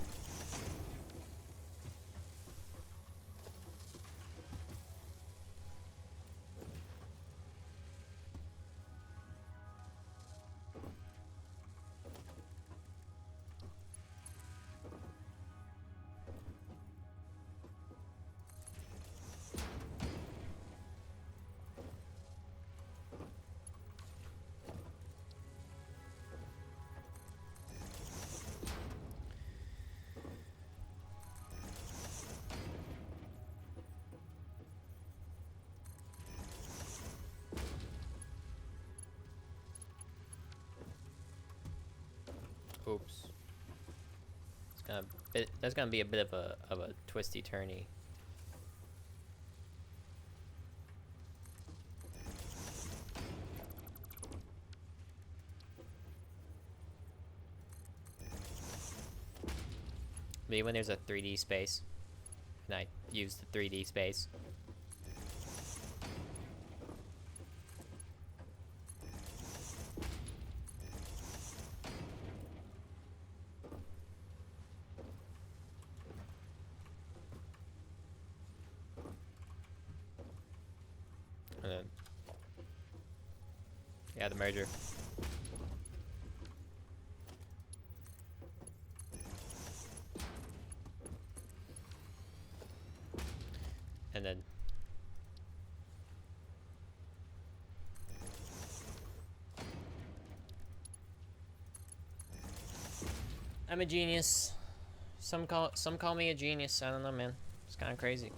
Oops. That's gonna be a bit of a twisty turny. Maybe when there's a 3D space, and I use the 3D space. And then, yeah, the merger. And then I'm a genius. Some call me a genius. I don't know, man. It's kind of crazy.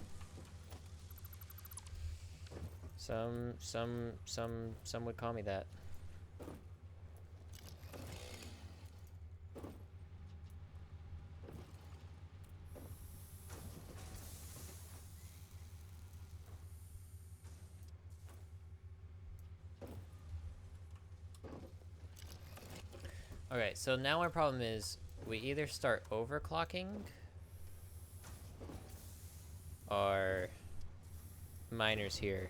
Some would call me that. Okay, so now our problem is we either start overclocking our miners here,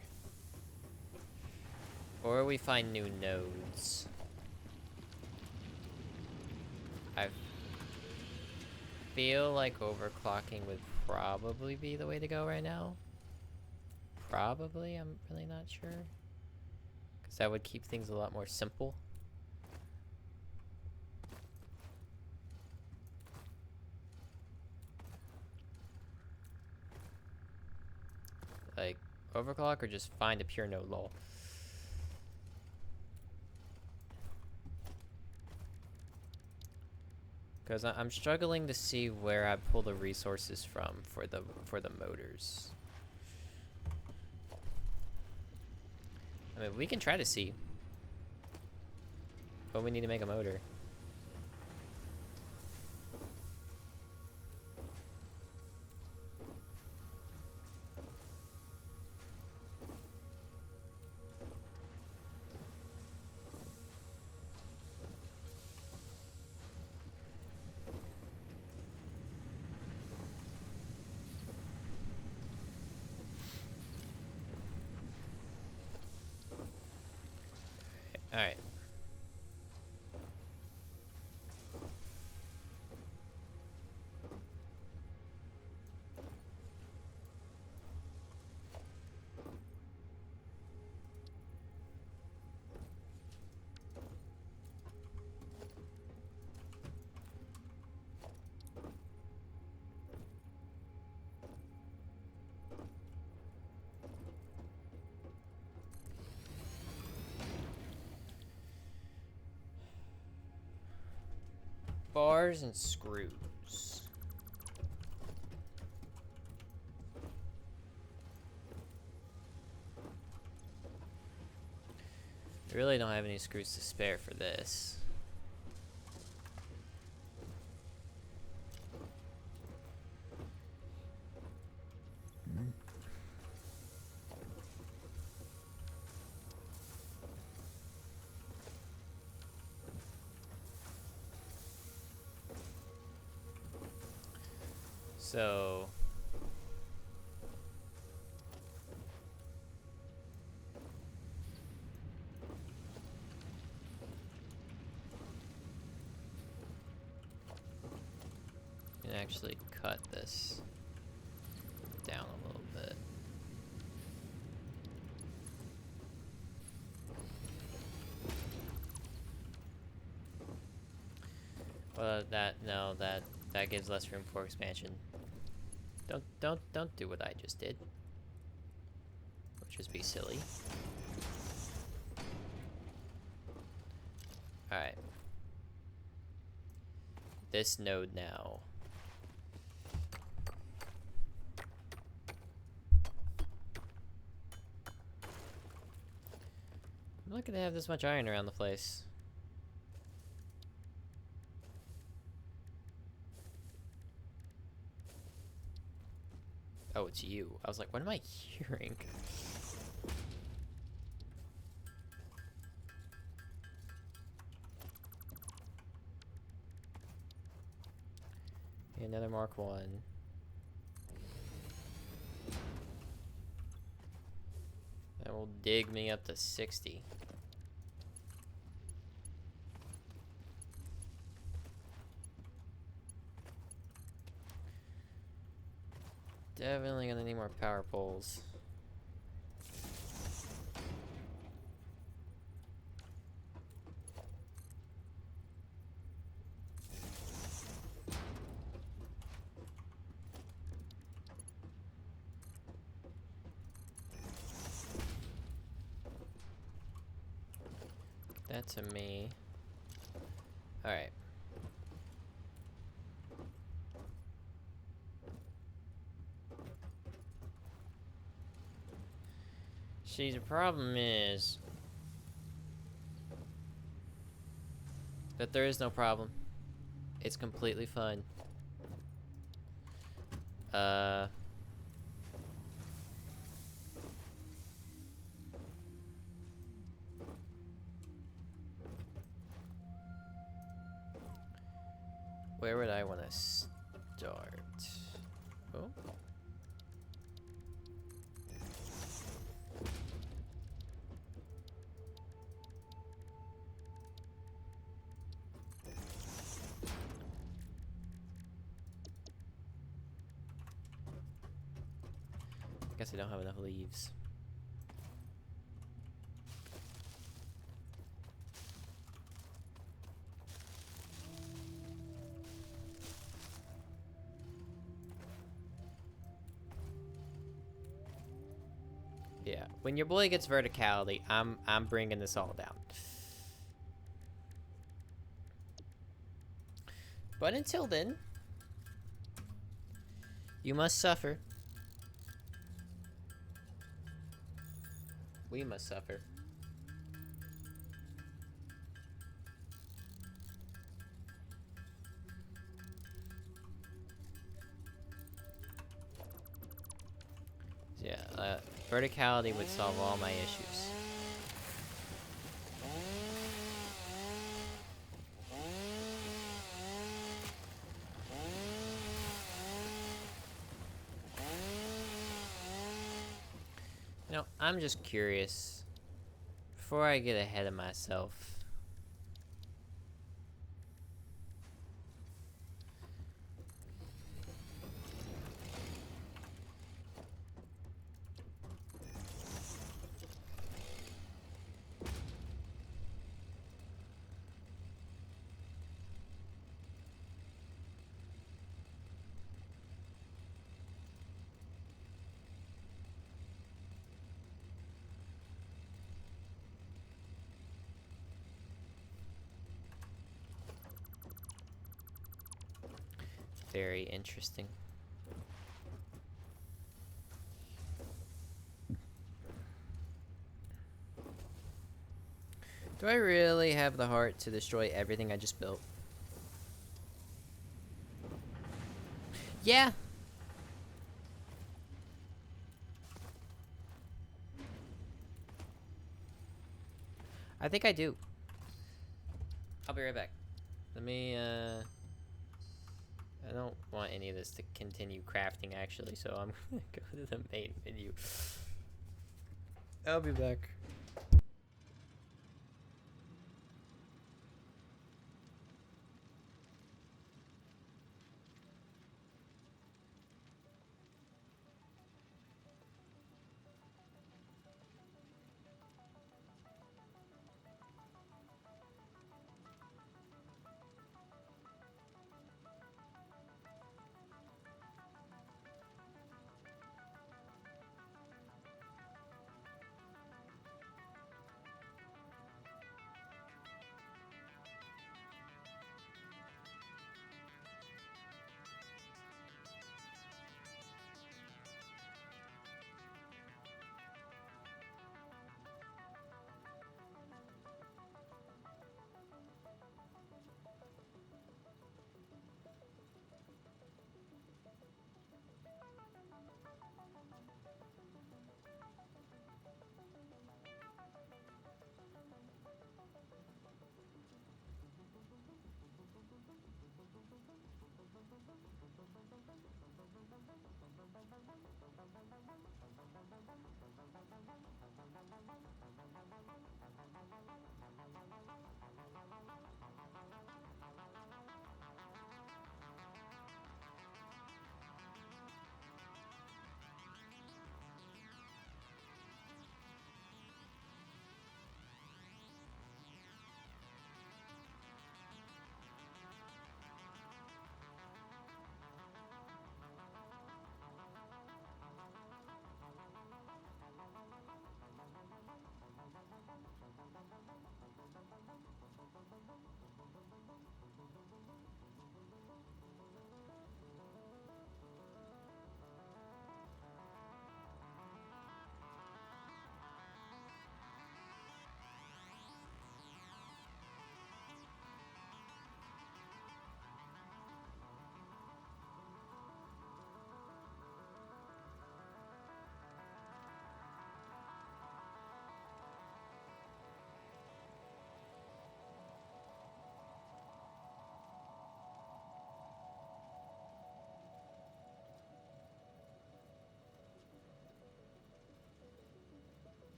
or we find new nodes. I feel like overclocking would probably be the way to go right now. Probably, I'm really not sure. Because that would keep things a lot more simple. Like, overclock or just find a pure node lol. Because I'm struggling to see where I pull the resources from for the motors. I mean, we can try to see, but we need to make a motor. All right. Bars and screws. We really don't have any screws to spare for this. So you can actually cut this down a little bit. Well, that gives less room for expansion. Don't do what I just did. Which is be silly. Alright. This node now. I'm not gonna have this much iron around the place. Oh, it's you. I was like, what am I hearing? Another Mark 1. That will dig me up to 60. Definitely gonna need more power poles. That to me. Alright. See, the problem is that there is no problem. It's completely fine. Where would I want to start? Oh. Guess I don't have enough leaves. Yeah, when your boy gets verticality, I'm bringing this all down. But until then, you must suffer. We must suffer. Yeah, verticality would solve all my issues. You know, I'm just curious. Before I get ahead of myself. Very interesting. Do I really have the heart to destroy everything I just built? Yeah. I think I do. I'll be right back. Let me, I don't want any of this to continue crafting, actually, so I'm gonna go to the main menu. I'll be back.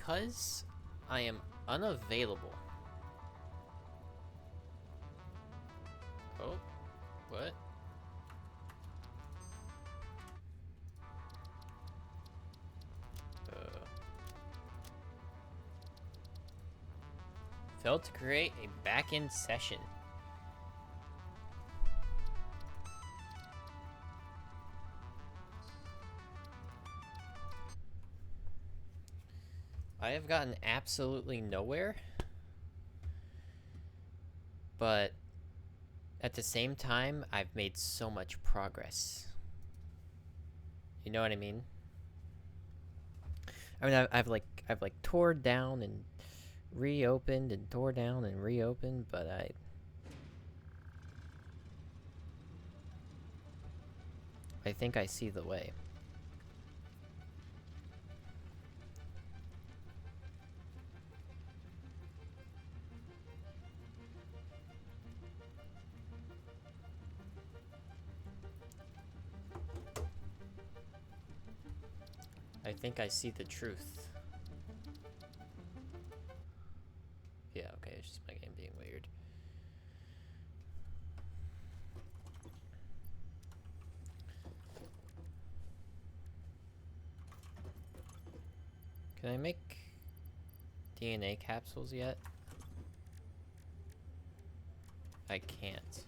because I am unavailable. Oh, what? Failed to create a back-end session. I have gotten absolutely nowhere, but at the same time, I've made so much progress. You know what I mean? I mean, I've like tore down and reopened and tore down and reopened, but I think I see the way. I think I see the truth. Yeah, okay, it's just my game being weird. Can I make DNA capsules yet? I can't.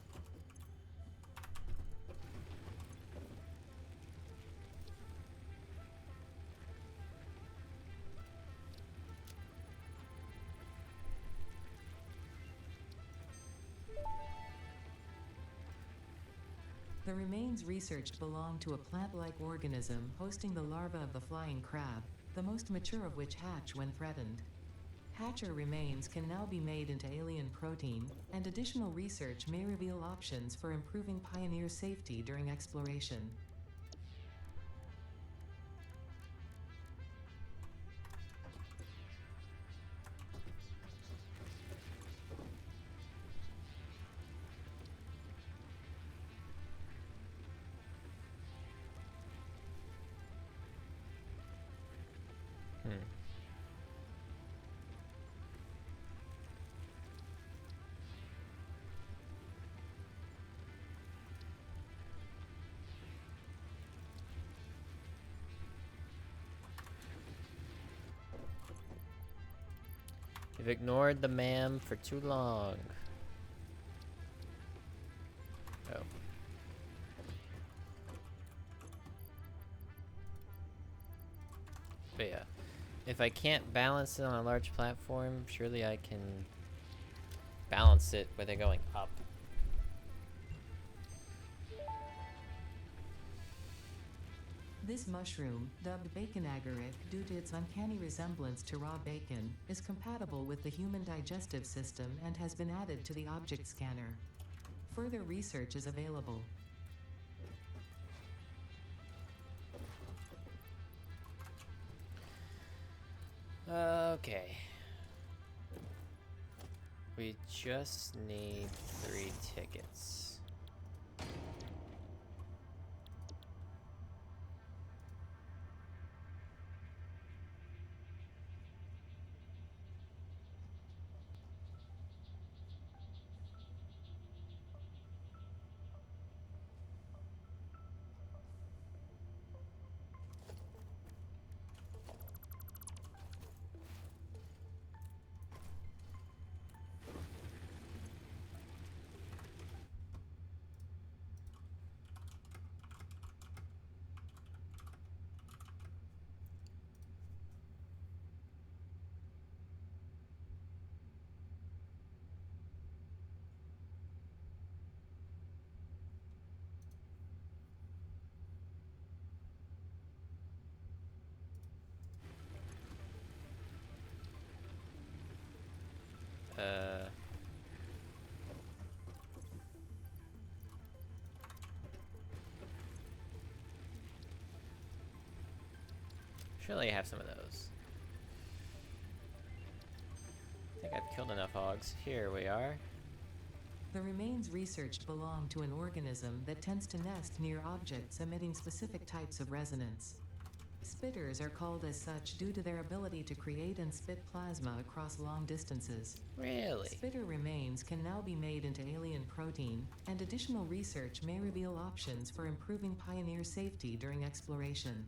The remains researched belong to a plant-like organism hosting the larva of the flying crab, the most mature of which hatch when threatened. Hatcher remains can now be made into alien protein, and additional research may reveal options for improving Pioneer safety during exploration. You've ignored the ma'am for too long. Oh. But yeah, if I can't balance it on a large platform, surely I can balance it where they're going up. This mushroom, dubbed bacon agaric due to its uncanny resemblance to raw bacon, is compatible with the human digestive system and has been added to the object scanner. Further research is available. Okay. We just need 3 tickets. Surely I have some of those. I think I've killed enough hogs. Here we are. The remains researched belong to an organism that tends to nest near objects emitting specific types of resonance. Spitters are called as such due to their ability to create and spit plasma across long distances. Really? Spitter remains can now be made into alien protein, and additional research may reveal options for improving Pioneer safety during exploration.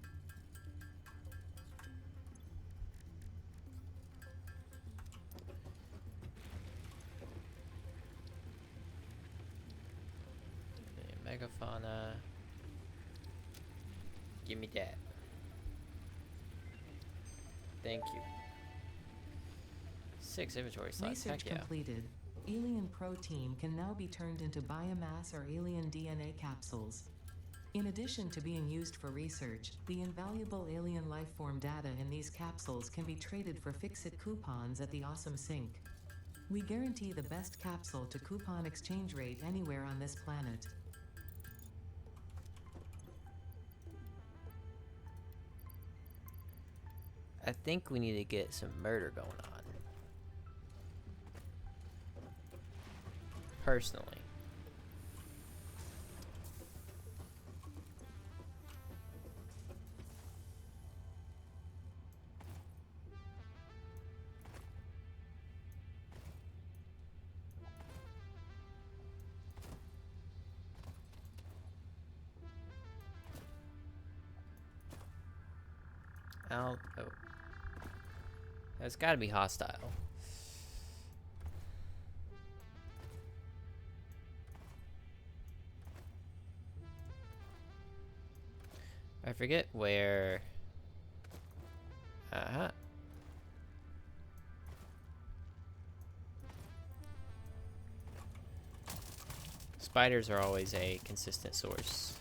Megafauna. Give me that. Thank you. 6 inventory slots. Research Heck yeah. completed. Alien protein can now be turned into biomass or alien DNA capsules. In addition to being used for research, the invaluable alien lifeform data in these capsules can be traded for Fixit coupons at the Awesome Sync. We guarantee the best capsule to coupon exchange rate anywhere on this planet. I think we need to get some murder going on. Personally. Oh. That's gotta be hostile. I forget where... Uh-huh. Spiders are always a consistent source.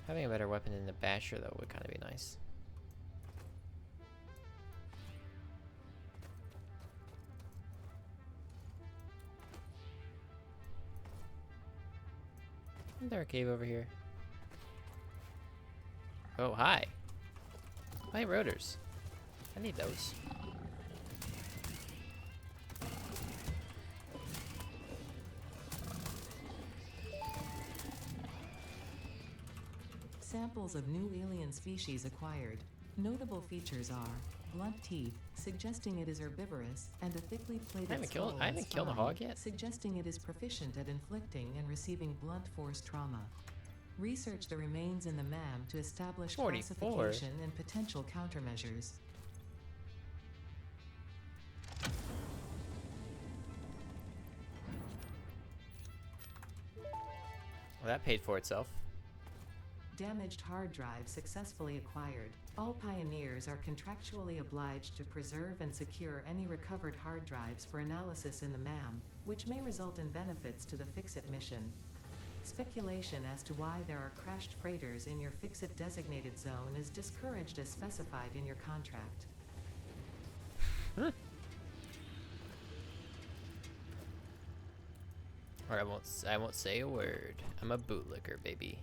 Having a better weapon than the Basher, though, would kind of be nice. Isn't there a cave over here? Oh, hi. Hi, rotors. I need those. Samples of new alien species acquired. Notable features are blunt teeth, suggesting it is herbivorous, and a thickly plated skull I and haven't killed a spine, hog yet. suggesting it is proficient at inflicting and receiving blunt force trauma. Research the remains in the MAM to establish 44. classification and potential countermeasures. Well, that paid for itself. Damaged hard drive successfully acquired. All Pioneers are contractually obliged to preserve and secure any recovered hard drives for analysis in the MAM, which may result in benefits to the Fixit mission. Speculation as to why there are crashed freighters in your Fixit designated zone is discouraged as specified in your contract. Or I won't say a word. I'm a bootlicker, baby.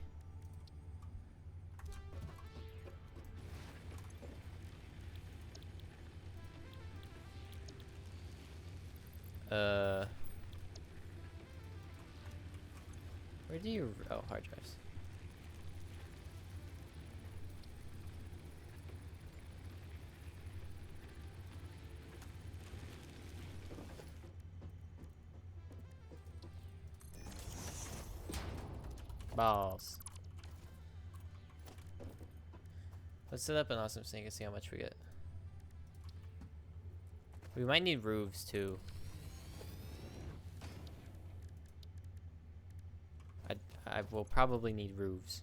Where do you... Oh, hard drives. Balls. Let's set up an awesome sync and see how much we get. We might need roofs too. I will probably need roofs.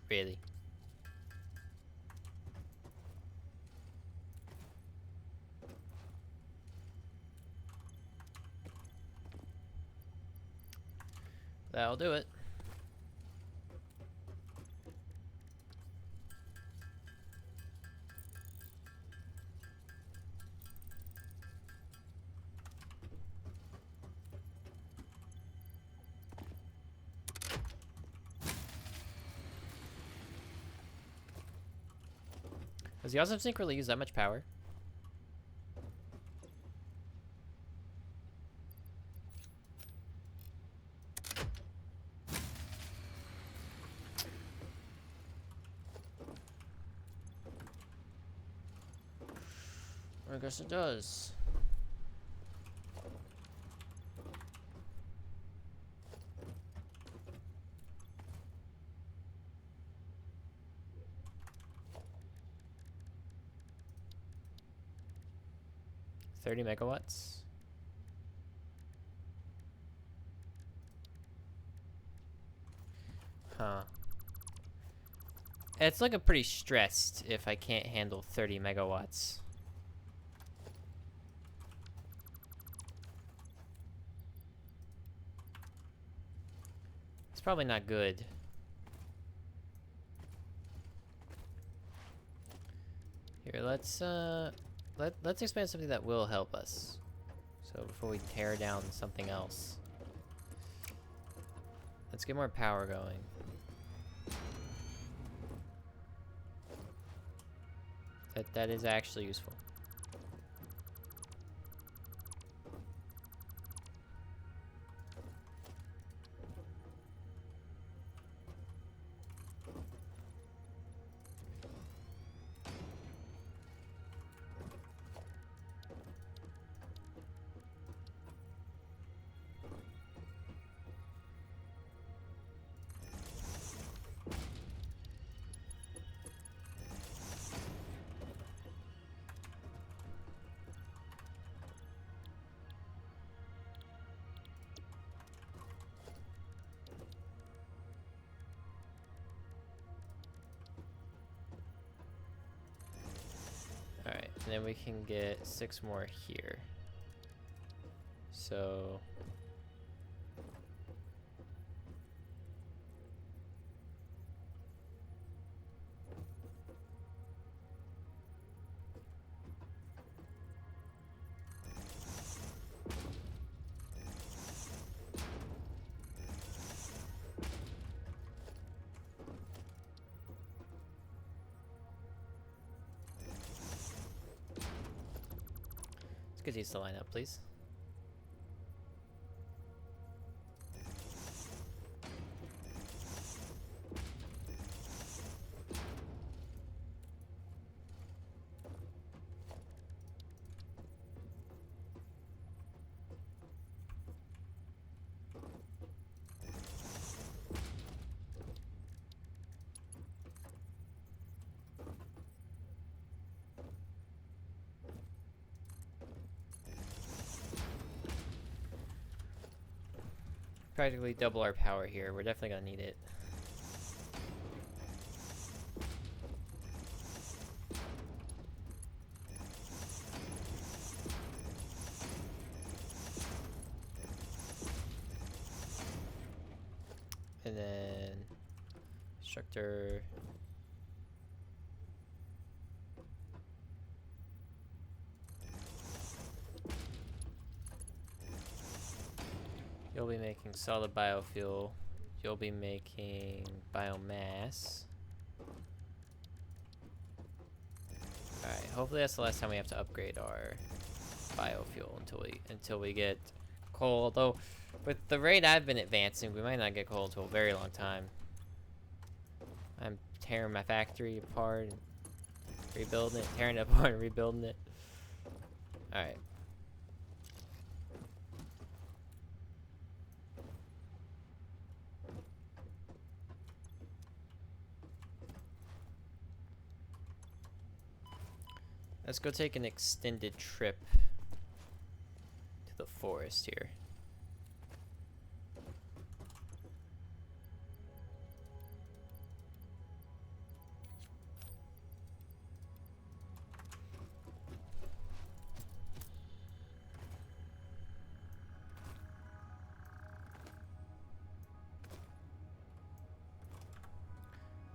Really? That'll do it. Does the Awesome Sink really use that much power? I guess it does. $30 megawatts. Huh. It's looking pretty stressed if I can't handle 30 megawatts. It's probably not good. Here, let's expand something that will help us. So before we tear down something else. Let's get more power going. That is actually useful. Alright, and then we can get 6 more here. So... let's get these to line up, please. Practically double our power here. We're definitely gonna need it. And then constructor. You'll be making solid biofuel. You'll be making biomass. Alright, hopefully that's the last time we have to upgrade our biofuel until we get coal. Although with the rate I've been advancing, we might not get coal until a very long time. I'm tearing my factory apart and rebuilding it, tearing it apart and rebuilding it. Alright. Let's go take an extended trip to the forest here.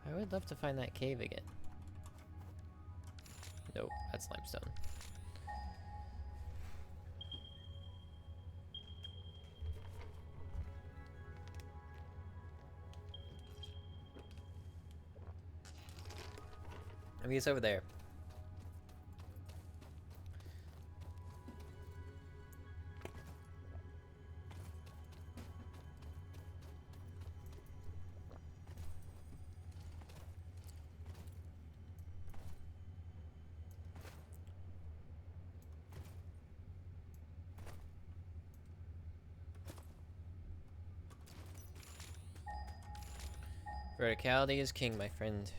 I would love to find that cave again. Nope, that's limestone. I mean, it's over there. Verticality is king, my friend.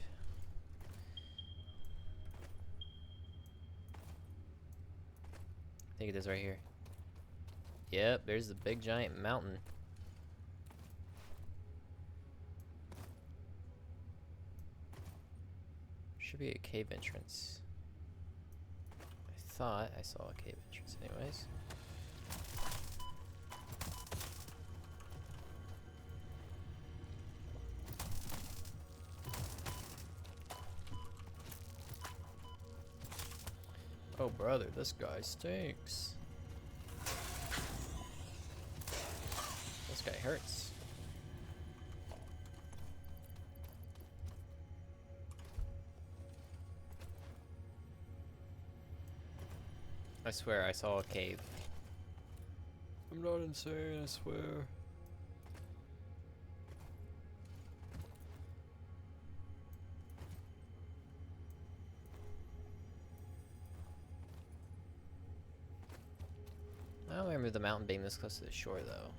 I think it is right here. Yep, there's the big giant mountain. Should be a cave entrance. I thought I saw a cave entrance anyways. Oh brother, this guy stinks. This guy hurts. I swear I saw a cave. I'm not insane, I swear. I don't remember the mountain being this close to the shore though.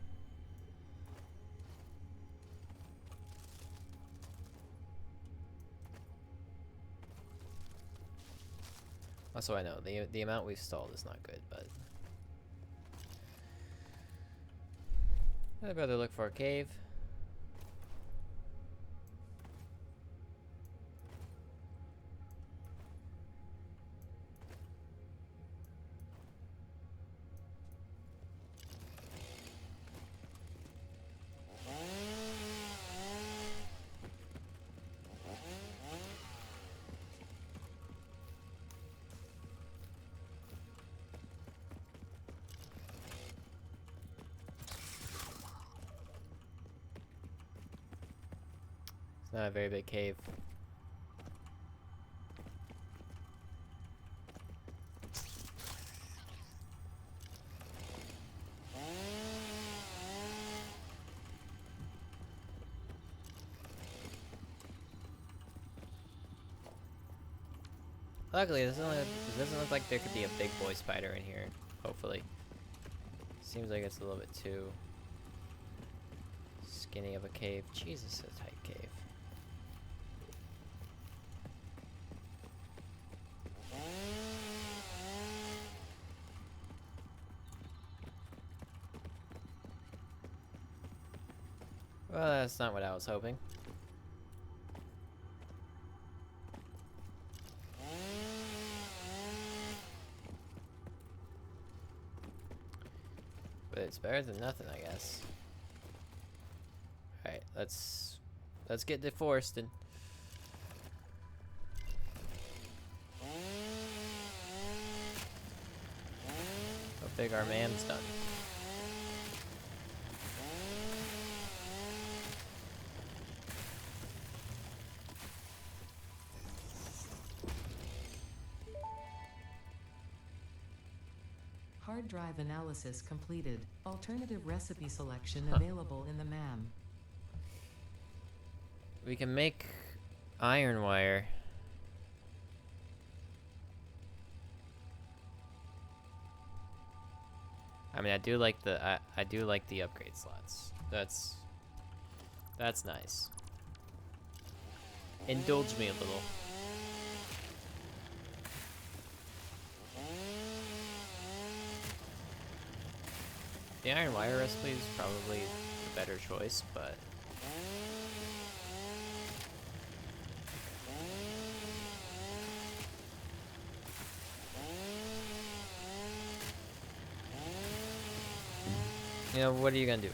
Also, I know the amount we've stalled is not good, but I'd rather look for a cave. It's not a very big cave. Luckily, it doesn't look like there could be a big boy spider in here. Hopefully. Seems like it's a little bit too skinny of a cave. Jesus, a tight cave. Well, that's not what I was hoping. But it's better than nothing, I guess. Alright, let's get deforested. How big our man's done. Hard drive analysis completed. Alternative recipe selection available in the MAM. We can make iron wire. I mean, I do like the I do like the upgrade slots. That's nice. Indulge me a little. The iron wire recipe is probably the better choice, but you know, what are you gonna do?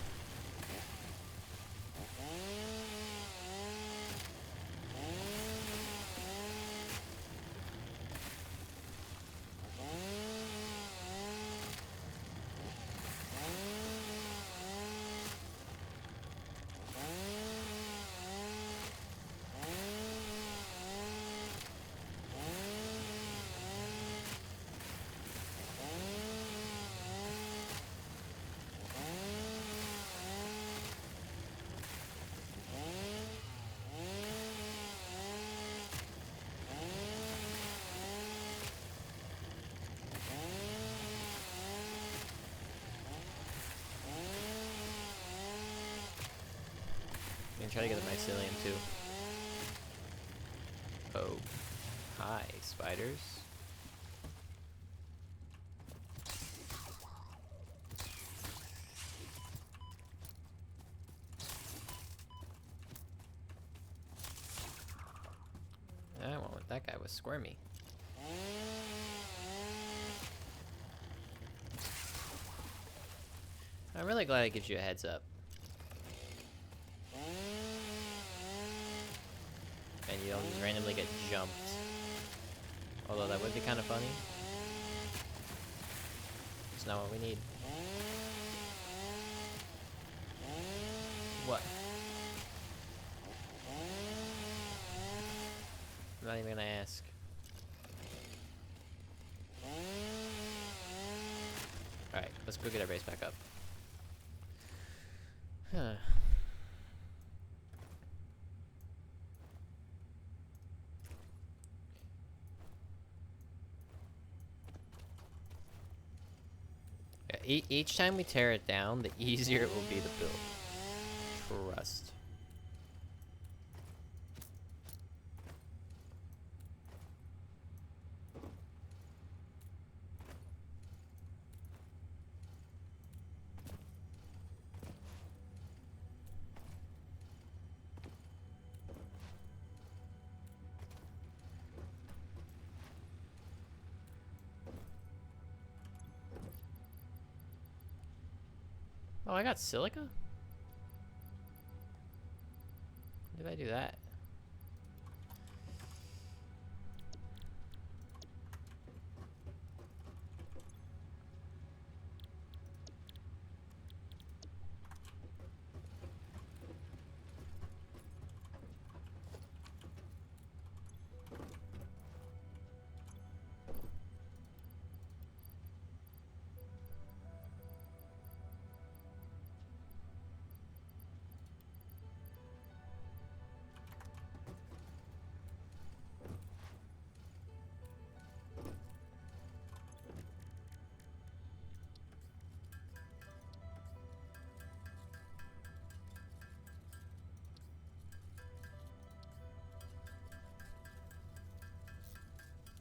I'm gonna try to get the mycelium too. Oh. Hi, spiders. That guy was squirmy. I'm really glad it gives you a heads up. And you don't just randomly get jumped. Although that would be kind of funny. It's not what we need. What? I'm not even gonna ask. Alright, let's go get our base back up. Huh. Yeah, each time we tear it down, the easier it will be to build. Trust. Oh, I got silica? When did I do that?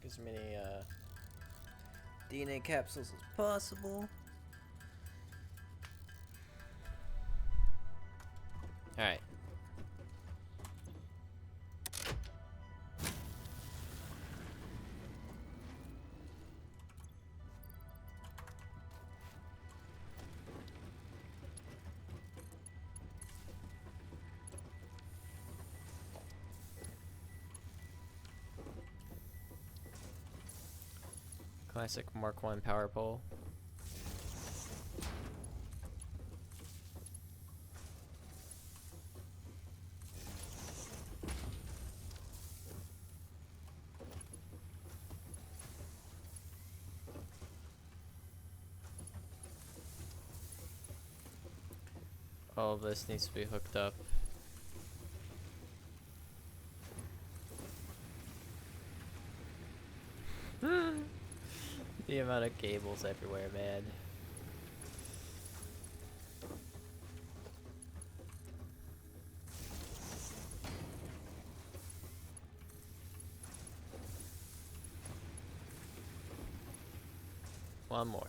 Get as many DNA capsules as possible. Alright. Classic Mark 1 power pole. All of this needs to be hooked up. The amount of cables everywhere, man. One more.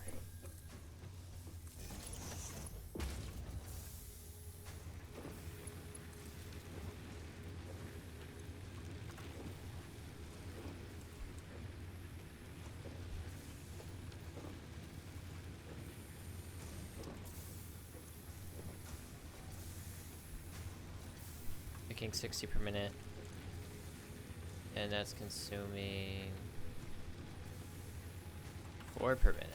Making 60 per minute. And that's consuming 4 per minute.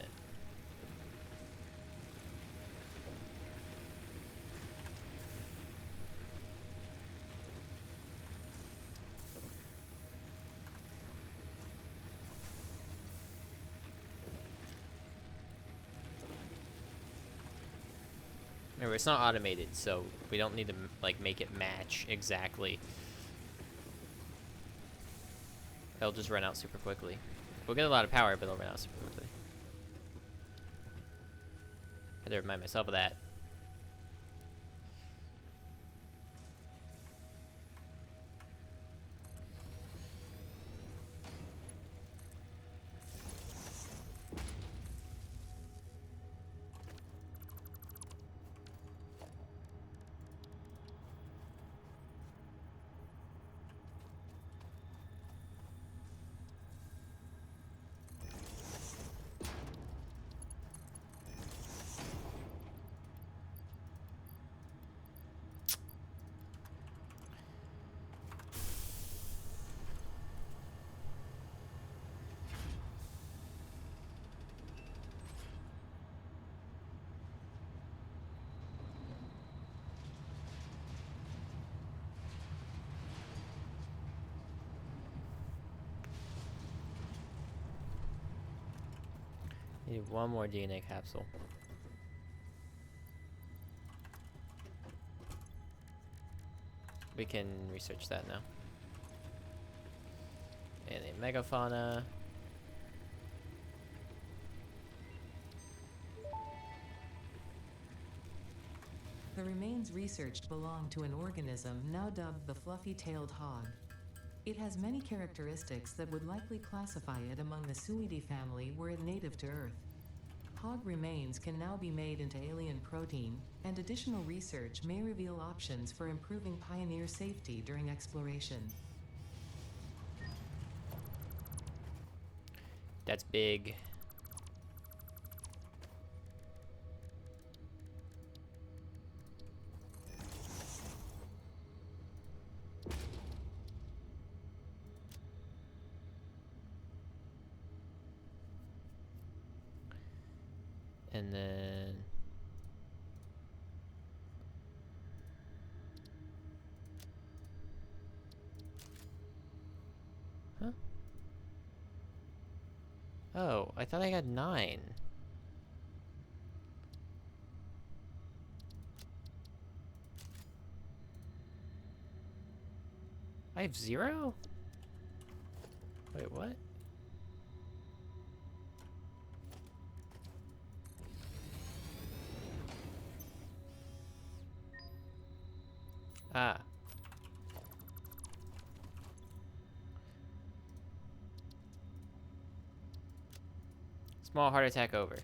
Remember, it's not automated, so we don't need to like make it match exactly. It'll just run out super quickly. We'll get a lot of power, but it'll run out super quickly. I had to remind myself of that. Need one more DNA capsule. We can research that now. Alien megafauna. The remains researched belong to an organism now dubbed the fluffy-tailed hog. It has many characteristics that would likely classify it among the Suidae family were it native to Earth. Hog remains can now be made into alien protein, and additional research may reveal options for improving Pioneer safety during exploration. That's big. And then huh? Oh, I thought I got 9. I have 0? Wait, what? Ah. Small heart attack over.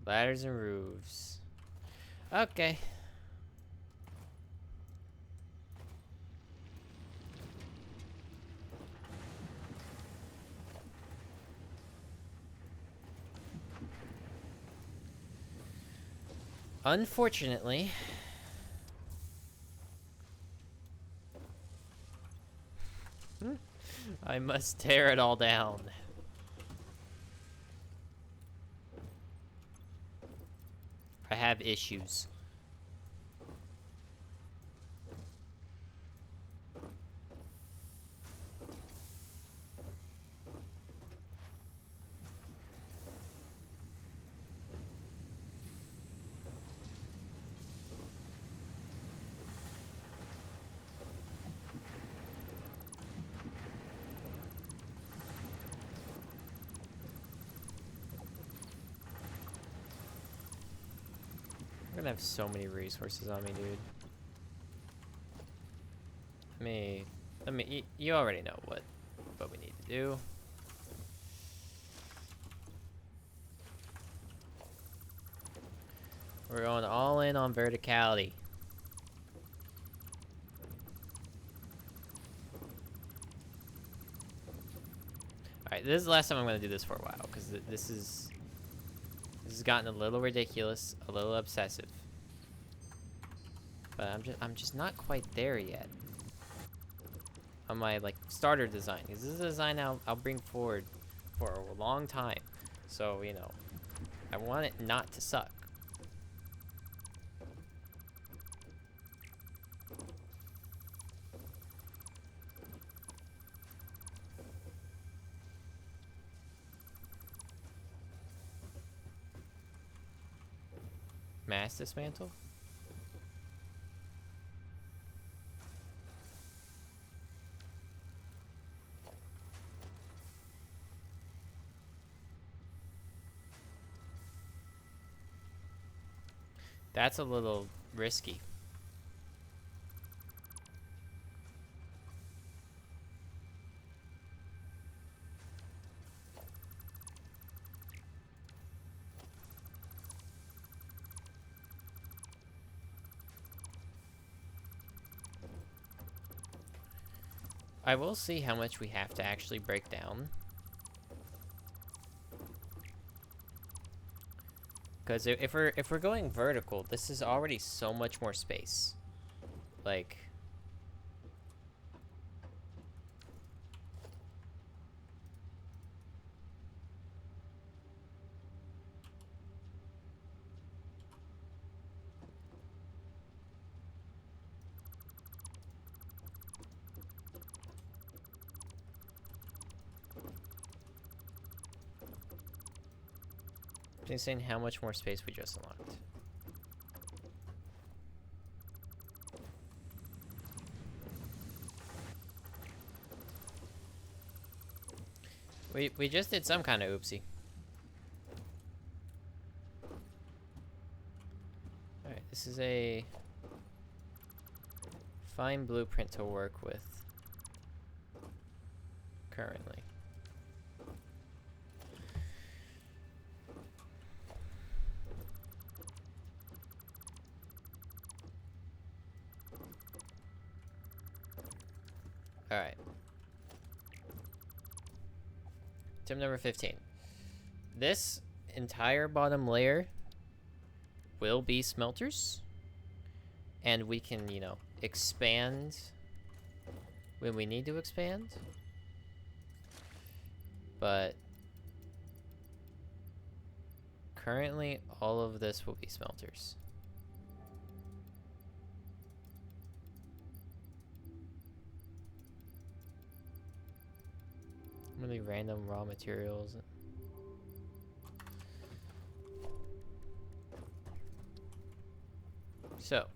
Ladders and roofs. Okay. Unfortunately, I must tear it all down. I have issues. I'm gonna have so many resources on me, dude. You already know what we need to do. We're going all in on verticality. Alright, this is the last time I'm gonna do this for a while, because this has gotten a little ridiculous, a little obsessive. But I'm just not quite there yet. On my like starter design, because this is a design I'll bring forward for a long time. So, you know, I want it not to suck. Mass dismantle? That's a little risky. I will see how much we have to actually break down. Because if we're going vertical, this is already so much more space. Like, It's insane how much more space we just unlocked. We just did some kind of oopsie. Alright, this is a fine blueprint to work with currently. Alright. Tip number 15. This entire bottom layer will be smelters. And we can, you know, expand when we need to expand. But currently, all of this will be smelters. Really random raw materials. So.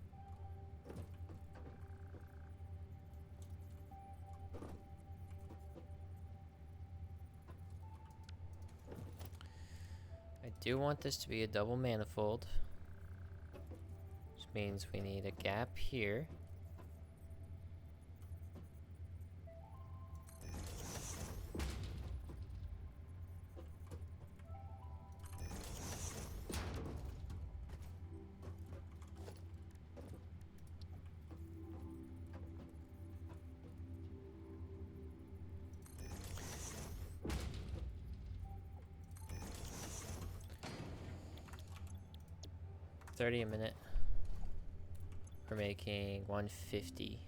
I do want this to be a double manifold. Which means we need a gap here. $30 a minute. We're making 150.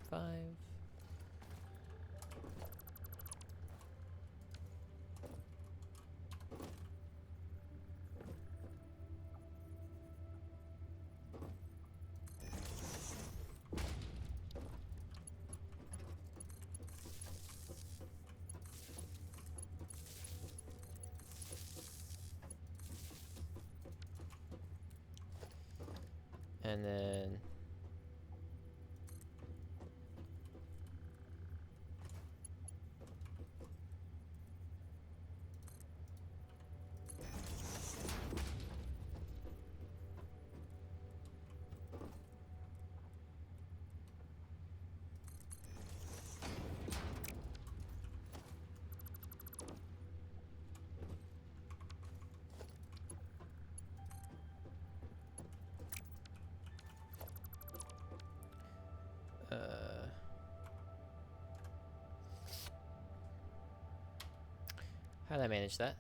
Five. And then how did I manage that?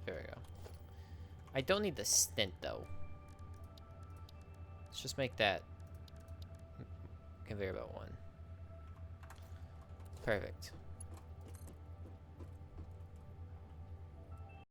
There we go. I don't need the stint though. Let's just make that conveyor belt one. Perfect.